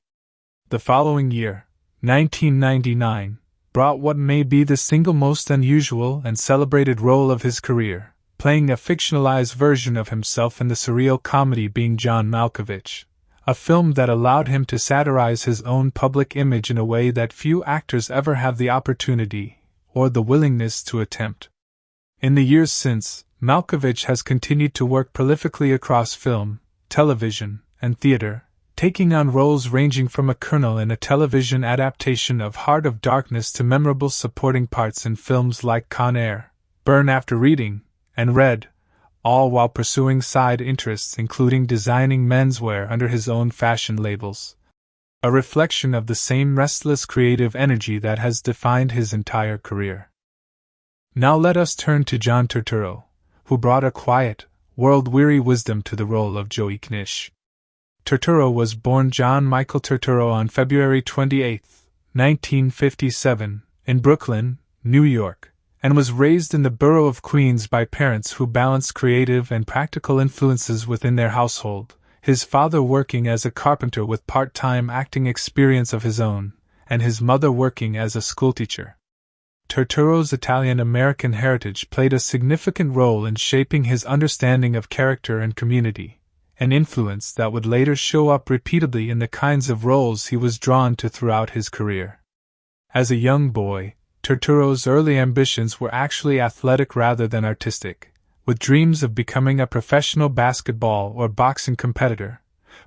The following year, 1999, brought what may be the single most unusual and celebrated role of his career, playing a fictionalized version of himself in the surreal comedy Being John Malkovich, a film that allowed him to satirize his own public image in a way that few actors ever have the opportunity or the willingness to attempt. In the years since, Malkovich has continued to work prolifically across film, television, and theater, taking on roles ranging from a colonel in a television adaptation of Heart of Darkness to memorable supporting parts in films like Con Air, Burn After Reading, and Red, all while pursuing side interests including designing menswear under his own fashion labels, a reflection of the same restless creative energy that has defined his entire career. Now let us turn to John Turturro, who brought a quiet, world-weary wisdom to the role of Joey Knish. Turturro was born John Michael Turturro on February 28, 1957, in Brooklyn, New York, and was raised in the borough of Queens by parents who balanced creative and practical influences within their household, his father working as a carpenter with part-time acting experience of his own, and his mother working as a schoolteacher. Turturro's Italian-American heritage played a significant role in shaping his understanding of character and community, an influence that would later show up repeatedly in the kinds of roles he was drawn to throughout his career. As a young boy, Turturro's early ambitions were actually athletic rather than artistic, with dreams of becoming a professional basketball or boxing competitor,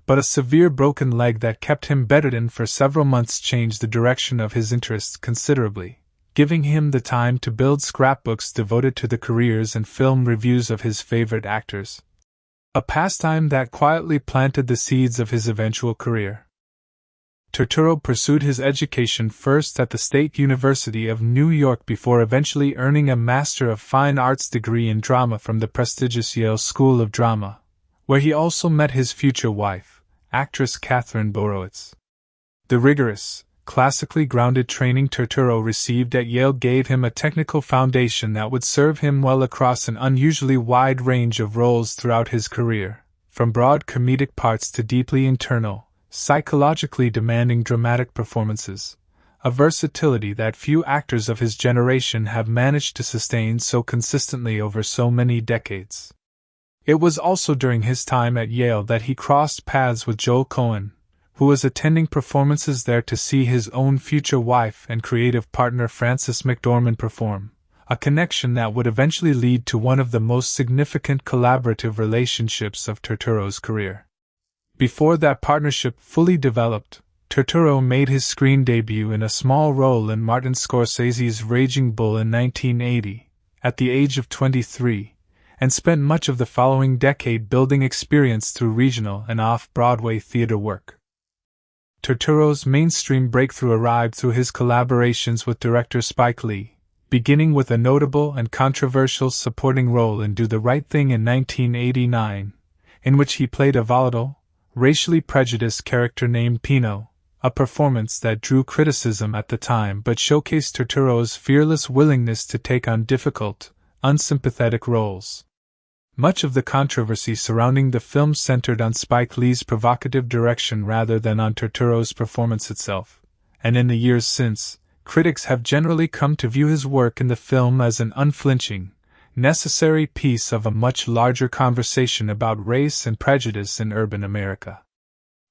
but a severe broken leg that kept him bedridden for several months changed the direction of his interests considerably, giving him the time to build scrapbooks devoted to the careers and film reviews of his favorite actors. A pastime that quietly planted the seeds of his eventual career. Turturro pursued his education first at the State University of New York before eventually earning a Master of Fine Arts degree in drama from the prestigious Yale School of Drama, where he also met his future wife, actress Catherine Borowitz. The rigorous, classically grounded training Turturro received at Yale gave him a technical foundation that would serve him well across an unusually wide range of roles throughout his career, from broad comedic parts to deeply internal, psychologically demanding dramatic performances, a versatility that few actors of his generation have managed to sustain so consistently over so many decades. It was also during his time at Yale that he crossed paths with Joel Coen, who was attending performances there to see his own future wife and creative partner Frances McDormand perform, a connection that would eventually lead to one of the most significant collaborative relationships of Turturro's career. Before that partnership fully developed, Turturro made his screen debut in a small role in Martin Scorsese's Raging Bull in 1980, at the age of 23, and spent much of the following decade building experience through regional and off-Broadway theater work. Turturro's mainstream breakthrough arrived through his collaborations with director Spike Lee, beginning with a notable and controversial supporting role in Do the Right Thing in 1989, in which he played a volatile, racially prejudiced character named Pino, a performance that drew criticism at the time but showcased Turturro's fearless willingness to take on difficult, unsympathetic roles. Much of the controversy surrounding the film centered on Spike Lee's provocative direction rather than on Turturro's performance itself, and in the years since, critics have generally come to view his work in the film as an unflinching, necessary piece of a much larger conversation about race and prejudice in urban America.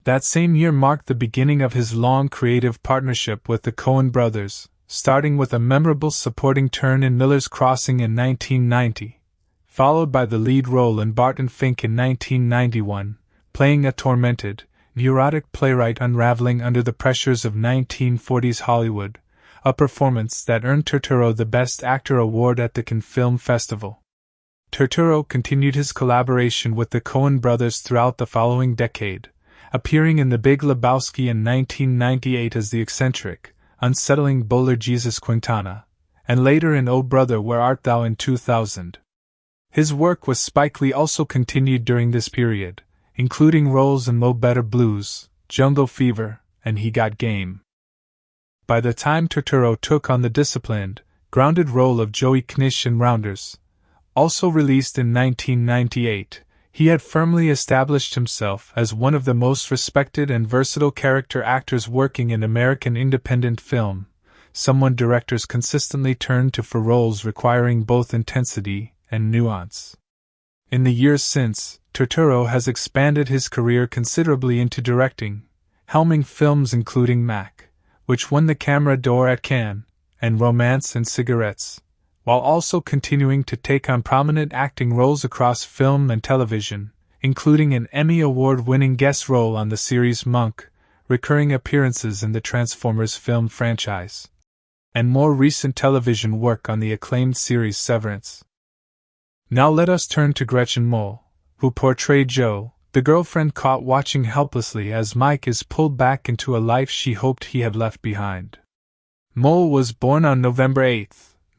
That same year marked the beginning of his long creative partnership with the Coen brothers, starting with a memorable supporting turn in Miller's Crossing in 1990. Followed by the lead role in Barton Fink in 1991, playing a tormented, neurotic playwright unraveling under the pressures of 1940s Hollywood, a performance that earned Turturro the Best Actor award at the Cannes Film Festival. Turturro continued his collaboration with the Coen brothers throughout the following decade, appearing in The Big Lebowski in 1998 as the eccentric, unsettling bowler Jesus Quintana, and later in Oh Brother Where Art Thou in 2000. His work with Spike Lee also continued during this period, including roles in Mo Better Blues, Jungle Fever, and He Got Game. By the time Turturro took on the disciplined, grounded role of Joey Knish in Rounders, also released in 1998, he had firmly established himself as one of the most respected and versatile character actors working in American independent film, someone directors consistently turned to for roles requiring both intensity and nuance. In the years since, Turturro has expanded his career considerably into directing, helming films including Mac, which won the Camera d'Or at Cannes, and Romance and Cigarettes, while also continuing to take on prominent acting roles across film and television, including an Emmy Award-winning guest role on the series Monk, recurring appearances in the Transformers film franchise, and more recent television work on the acclaimed series Severance. Now let us turn to Gretchen Mol, who portrayed Jo, the girlfriend caught watching helplessly as Mike is pulled back into a life she hoped he had left behind. Mol was born on November 8,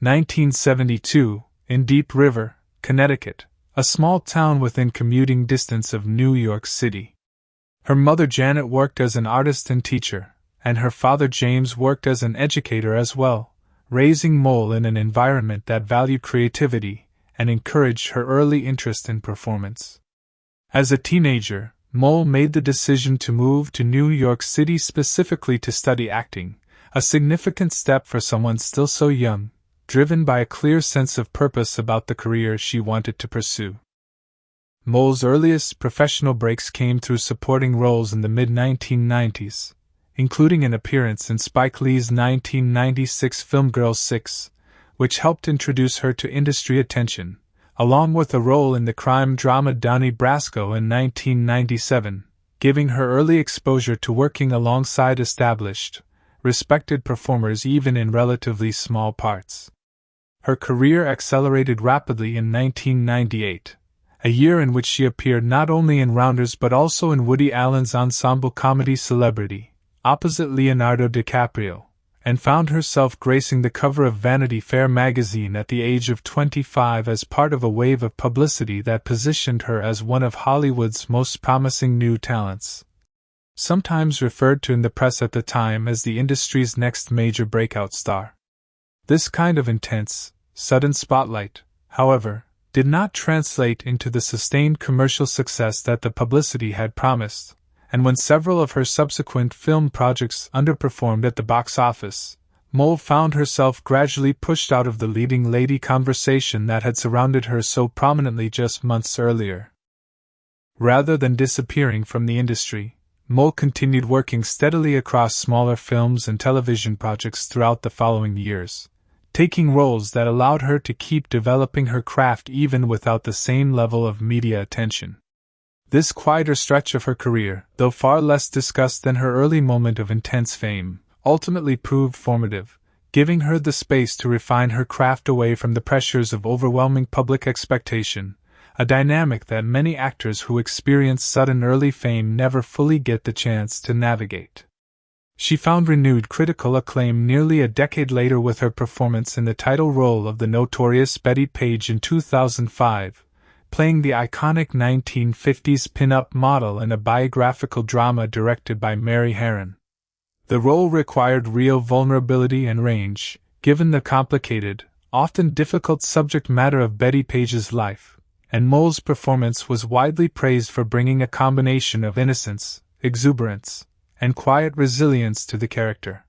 1972, in Deep River, Connecticut, a small town within commuting distance of New York City. Her mother Janet worked as an artist and teacher, and her father James worked as an educator as well, raising Mol in an environment that valued creativity and encouraged her early interest in performance. As a teenager, Mol made the decision to move to New York City specifically to study acting, a significant step for someone still so young, driven by a clear sense of purpose about the career she wanted to pursue. Mol's earliest professional breaks came through supporting roles in the mid-1990s, including an appearance in Spike Lee's 1996 film Girl 6, which helped introduce her to industry attention, along with a role in the crime drama Donnie Brasco in 1997, giving her early exposure to working alongside established, respected performers even in relatively small parts. Her career accelerated rapidly in 1998, a year in which she appeared not only in Rounders but also in Woody Allen's ensemble comedy Celebrity, opposite Leonardo DiCaprio, and found herself gracing the cover of Vanity Fair magazine at the age of 25 as part of a wave of publicity that positioned her as one of Hollywood's most promising new talents. Sometimes referred to in the press at the time as the industry's next major breakout star. This kind of intense, sudden spotlight, however, did not translate into the sustained commercial success that the publicity had promised, and when several of her subsequent film projects underperformed at the box office, Mole found herself gradually pushed out of the leading lady conversation that had surrounded her so prominently just months earlier. Rather than disappearing from the industry, Mole continued working steadily across smaller films and television projects throughout the following years, taking roles that allowed her to keep developing her craft even without the same level of media attention. This quieter stretch of her career, though far less discussed than her early moment of intense fame, ultimately proved formative, giving her the space to refine her craft away from the pressures of overwhelming public expectation, a dynamic that many actors who experience sudden early fame never fully get the chance to navigate. She found renewed critical acclaim nearly a decade later with her performance in the title role of the notorious Betty Page in 2005, playing the iconic 1950s pin-up model in a biographical drama directed by Mary Harron. The role required real vulnerability and range, given the complicated, often difficult subject matter of Betty Page's life, and Mole's performance was widely praised for bringing a combination of innocence, exuberance, and quiet resilience to the character.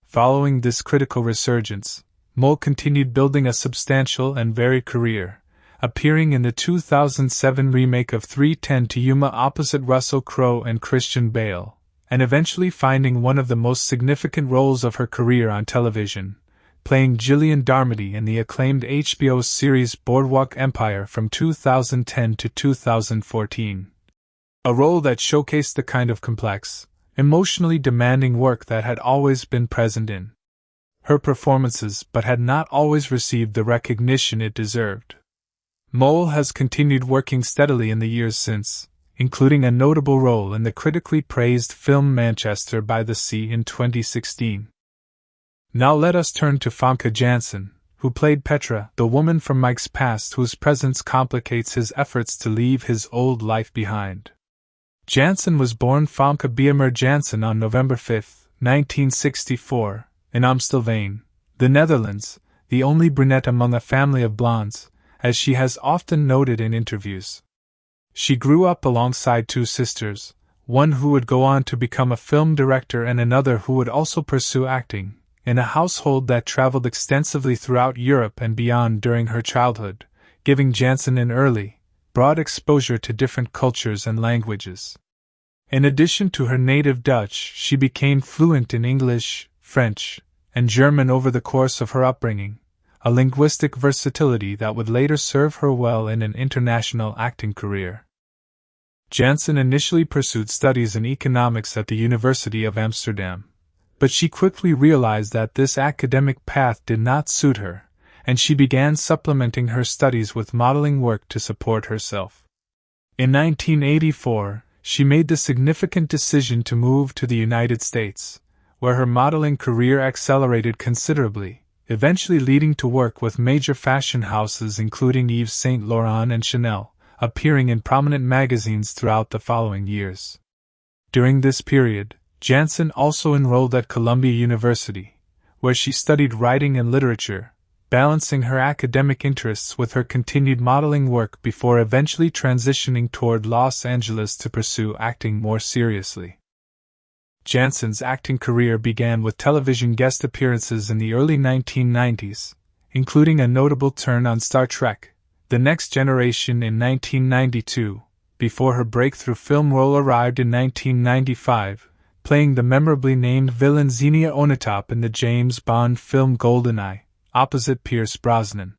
Following this critical resurgence, Mole continued building a substantial and varied career, appearing in the 2007 remake of 3:10 to Yuma opposite Russell Crowe and Christian Bale, and eventually finding one of the most significant roles of her career on television, playing Gillian Darmody in the acclaimed HBO series Boardwalk Empire from 2010 to 2014. A role that showcased the kind of complex, emotionally demanding work that had always been present in her performances but had not always received the recognition it deserved. Mole has continued working steadily in the years since, including a notable role in the critically praised film Manchester by the Sea in 2016. Now let us turn to Famke Janssen, who played Petra, the woman from Mike's past whose presence complicates his efforts to leave his old life behind. Janssen was born Famke Biemer Janssen on November 5, 1964, in Amstelveen, the Netherlands, the only brunette among a family of blondes, as she has often noted in interviews. She grew up alongside two sisters, one who would go on to become a film director and another who would also pursue acting, in a household that traveled extensively throughout Europe and beyond during her childhood, giving Janssen an early, broad exposure to different cultures and languages. In addition to her native Dutch, she became fluent in English, French, and German over the course of her upbringing, a linguistic versatility that would later serve her well in an international acting career. Janssen initially pursued studies in economics at the University of Amsterdam, but she quickly realized that this academic path did not suit her, and she began supplementing her studies with modeling work to support herself. In 1984, she made the significant decision to move to the United States, where her modeling career accelerated considerably, eventually leading to work with major fashion houses including Yves Saint Laurent and Chanel, appearing in prominent magazines throughout the following years. During this period, Janssen also enrolled at Columbia University, where she studied writing and literature, balancing her academic interests with her continued modeling work before eventually transitioning toward Los Angeles to pursue acting more seriously. Janssen's acting career began with television guest appearances in the early 1990s, including a notable turn on Star Trek: The Next Generation in 1992, before her breakthrough film role arrived in 1995, playing the memorably named villain Xenia Onatopp in the James Bond film GoldenEye, opposite Pierce Brosnan.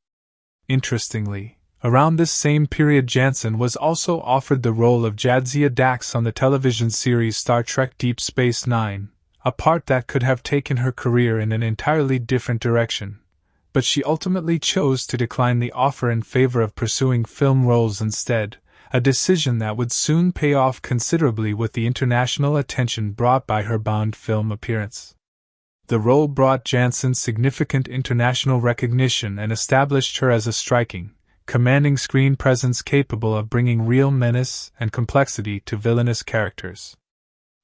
Interestingly, around this same period Janssen was also offered the role of Jadzia Dax on the television series Star Trek Deep Space Nine, a part that could have taken her career in an entirely different direction, but she ultimately chose to decline the offer in favor of pursuing film roles instead, a decision that would soon pay off considerably with the international attention brought by her Bond film appearance. The role brought Janssen significant international recognition and established her as a striking, commanding screen presence capable of bringing real menace and complexity to villainous characters.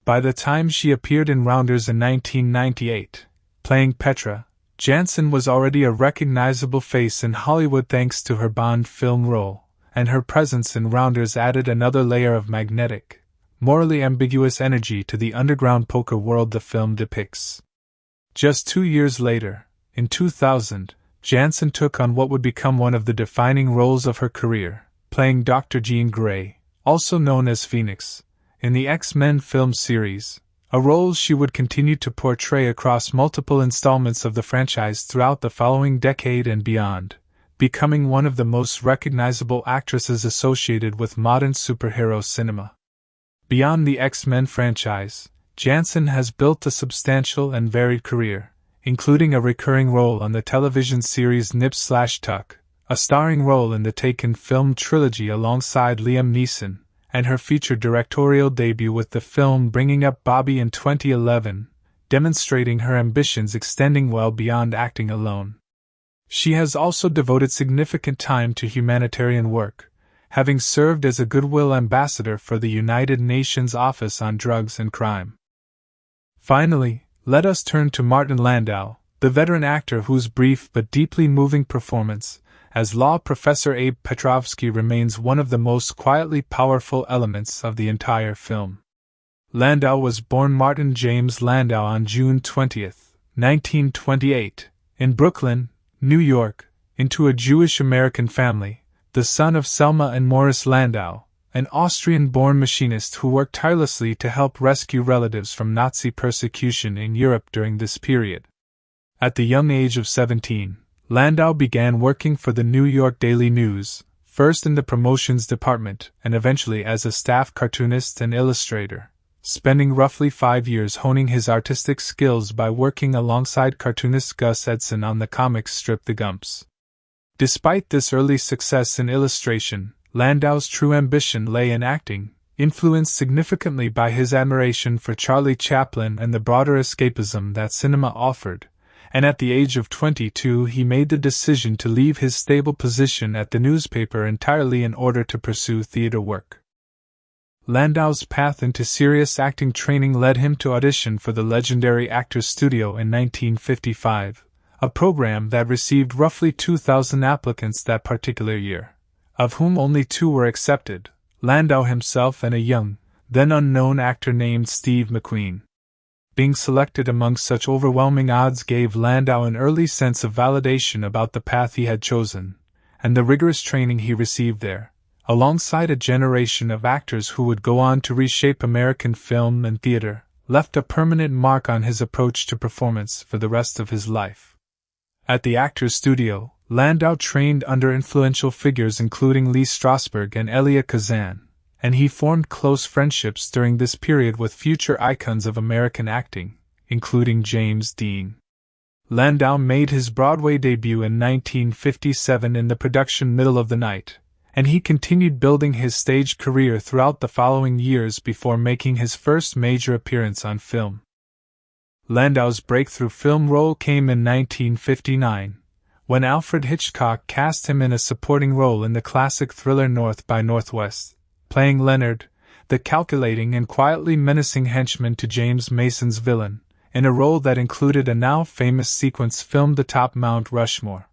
By the time she appeared in Rounders in 1998, playing Petra, Janssen was already a recognizable face in Hollywood thanks to her Bond film role, and her presence in Rounders added another layer of magnetic, morally ambiguous energy to the underground poker world the film depicts. Just 2 years later, in 2000, Janssen took on what would become one of the defining roles of her career, playing Dr. Jean Grey, also known as Phoenix, in the X-Men film series, a role she would continue to portray across multiple installments of the franchise throughout the following decade and beyond, becoming one of the most recognizable actresses associated with modern superhero cinema. Beyond the X-Men franchise, Janssen has built a substantial and varied career, including a recurring role on the television series Nip/Tuck, a starring role in the Taken film trilogy alongside Liam Neeson, and her feature directorial debut with the film Bringing Up Bobby in 2011, demonstrating her ambitions extending well beyond acting alone. She has also devoted significant time to humanitarian work, having served as a Goodwill ambassador for the United Nations Office on Drugs and Crime. Finally, let us turn to Martin Landau, the veteran actor whose brief but deeply moving performance as law professor Abe Petrovsky remains one of the most quietly powerful elements of the entire film. Landau was born Martin James Landau on June 20, 1928, in Brooklyn, New York, into a Jewish-American family, the son of Selma and Morris Landau, an Austrian-born machinist who worked tirelessly to help rescue relatives from Nazi persecution in Europe during this period. At the young age of 17, Landau began working for the New York Daily News, first in the promotions department and eventually as a staff cartoonist and illustrator, spending roughly 5 years honing his artistic skills by working alongside cartoonist Gus Edson on the comic strip The Gumps. Despite this early success in illustration, Landau's true ambition lay in acting, influenced significantly by his admiration for Charlie Chaplin and the broader escapism that cinema offered, and at the age of 22 he made the decision to leave his stable position at the newspaper entirely in order to pursue theater work. Landau's path into serious acting training led him to audition for the legendary Actors Studio in 1955, a program that received roughly 2,000 applicants that particular year, of whom only 2 were accepted, Landau himself and a young, then unknown actor named Steve McQueen. Being selected among such overwhelming odds gave Landau an early sense of validation about the path he had chosen, and the rigorous training he received there, alongside a generation of actors who would go on to reshape American film and theater, left a permanent mark on his approach to performance for the rest of his life. At the Actors Studio, Landau trained under influential figures including Lee Strasberg and Elia Kazan, and he formed close friendships during this period with future icons of American acting, including James Dean. Landau made his Broadway debut in 1957 in the production Middle of the Night, and he continued building his stage career throughout the following years before making his first major appearance on film. Landau's breakthrough film role came in 1959, when Alfred Hitchcock cast him in a supporting role in the classic thriller North by Northwest, playing Leonard, the calculating and quietly menacing henchman to James Mason's villain, in a role that included a now famous sequence filmed atop Mount Rushmore.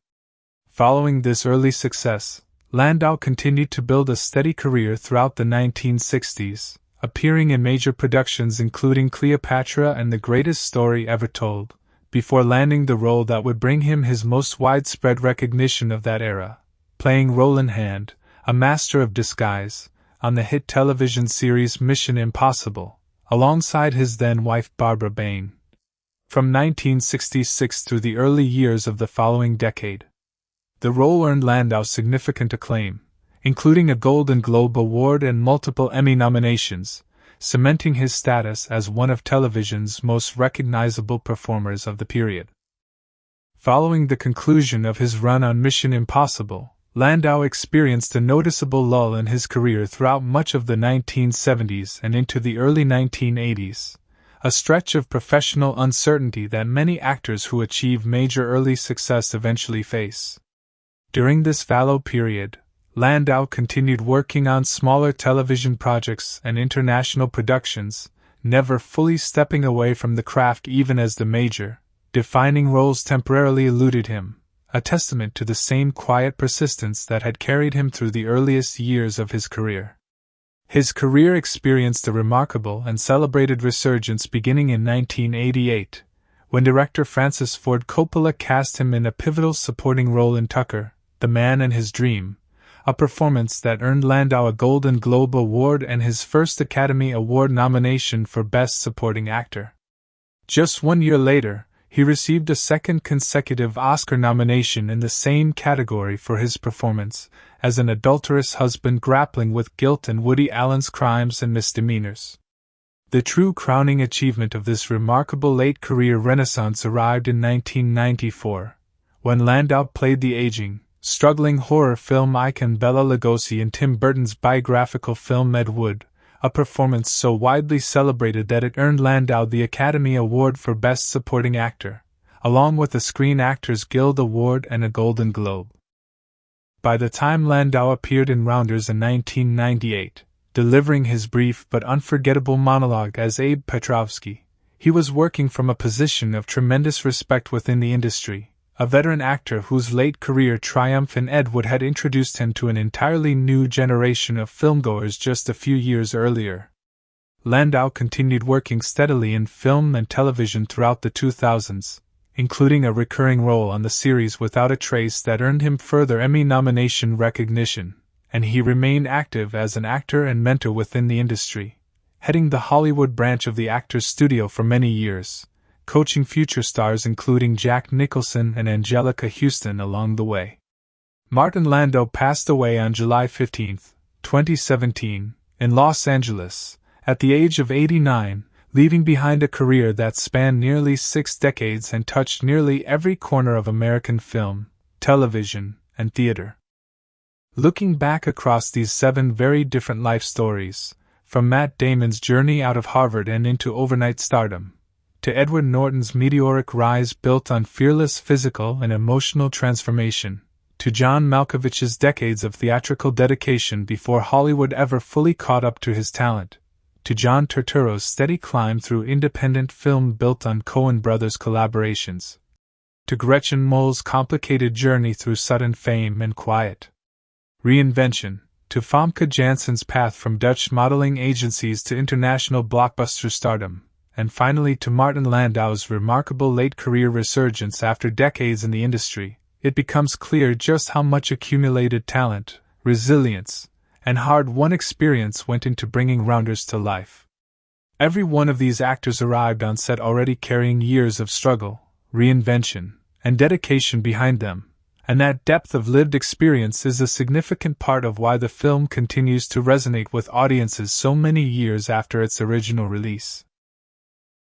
Following this early success, Landau continued to build a steady career throughout the 1960s, appearing in major productions including Cleopatra and The Greatest Story Ever Told, before landing the role that would bring him his most widespread recognition of that era, playing Roland Hand, a master of disguise, on the hit television series Mission Impossible, alongside his then-wife Barbara Bain. From 1966 through the early years of the following decade, the role earned Landau significant acclaim, including a Golden Globe Award and multiple Emmy nominations, cementing his status as one of television's most recognizable performers of the period. Following the conclusion of his run on Mission Impossible, Landau experienced a noticeable lull in his career throughout much of the 1970s and into the early 1980s, a stretch of professional uncertainty that many actors who achieve major early success eventually face. During this fallow period, Landau continued working on smaller television projects and international productions, never fully stepping away from the craft even as the major, defining roles temporarily eluded him, a testament to the same quiet persistence that had carried him through the earliest years of his career. His career experienced a remarkable and celebrated resurgence beginning in 1988, when director Francis Ford Coppola cast him in a pivotal supporting role in Tucker, The Man and His Dream, a performance that earned Landau a Golden Globe Award and his first Academy Award nomination for Best Supporting Actor. Just 1 year later, he received a second consecutive Oscar nomination in the same category for his performance as an adulterous husband grappling with guilt and Woody Allen's crimes and misdemeanors. The true crowning achievement of this remarkable late-career renaissance arrived in 1994, when Landau played the aging, struggling horror film icon Bela Lugosi in Tim Burton's biographical film Ed Wood, a performance so widely celebrated that it earned Landau the Academy Award for Best Supporting Actor, along with a Screen Actors Guild Award and a Golden Globe. By the time Landau appeared in Rounders in 1998, delivering his brief but unforgettable monologue as Abe Petrovsky, he was working from a position of tremendous respect within the industry, a veteran actor whose late career triumph in Ed Wood had introduced him to an entirely new generation of filmgoers just a few years earlier. Landau continued working steadily in film and television throughout the 2000s, including a recurring role on the series Without a Trace that earned him further Emmy nomination recognition, and he remained active as an actor and mentor within the industry, heading the Hollywood branch of the Actors Studio for many years, coaching future stars including Jack Nicholson and Angelica Houston along the way. Martin Landau passed away on July 15, 2017, in Los Angeles, at the age of 89, leaving behind a career that spanned nearly 6 decades and touched nearly every corner of American film, television, and theater. Looking back across these 7 very different life stories, from Matt Damon's journey out of Harvard and into overnight stardom, to Edward Norton's meteoric rise built on fearless physical and emotional transformation, to John Malkovich's decades of theatrical dedication before Hollywood ever fully caught up to his talent, to John Turturro's steady climb through independent film built on Coen Brothers collaborations, to Gretchen Moll's complicated journey through sudden fame and quiet reinvention, to Famke Janssen's path from Dutch modeling agencies to international blockbuster stardom, and finally to Martin Landau's remarkable late-career resurgence after decades in the industry, it becomes clear just how much accumulated talent, resilience, and hard-won experience went into bringing Rounders to life. Every one of these actors arrived on set already carrying years of struggle, reinvention, and dedication behind them, and that depth of lived experience is a significant part of why the film continues to resonate with audiences so many years after its original release.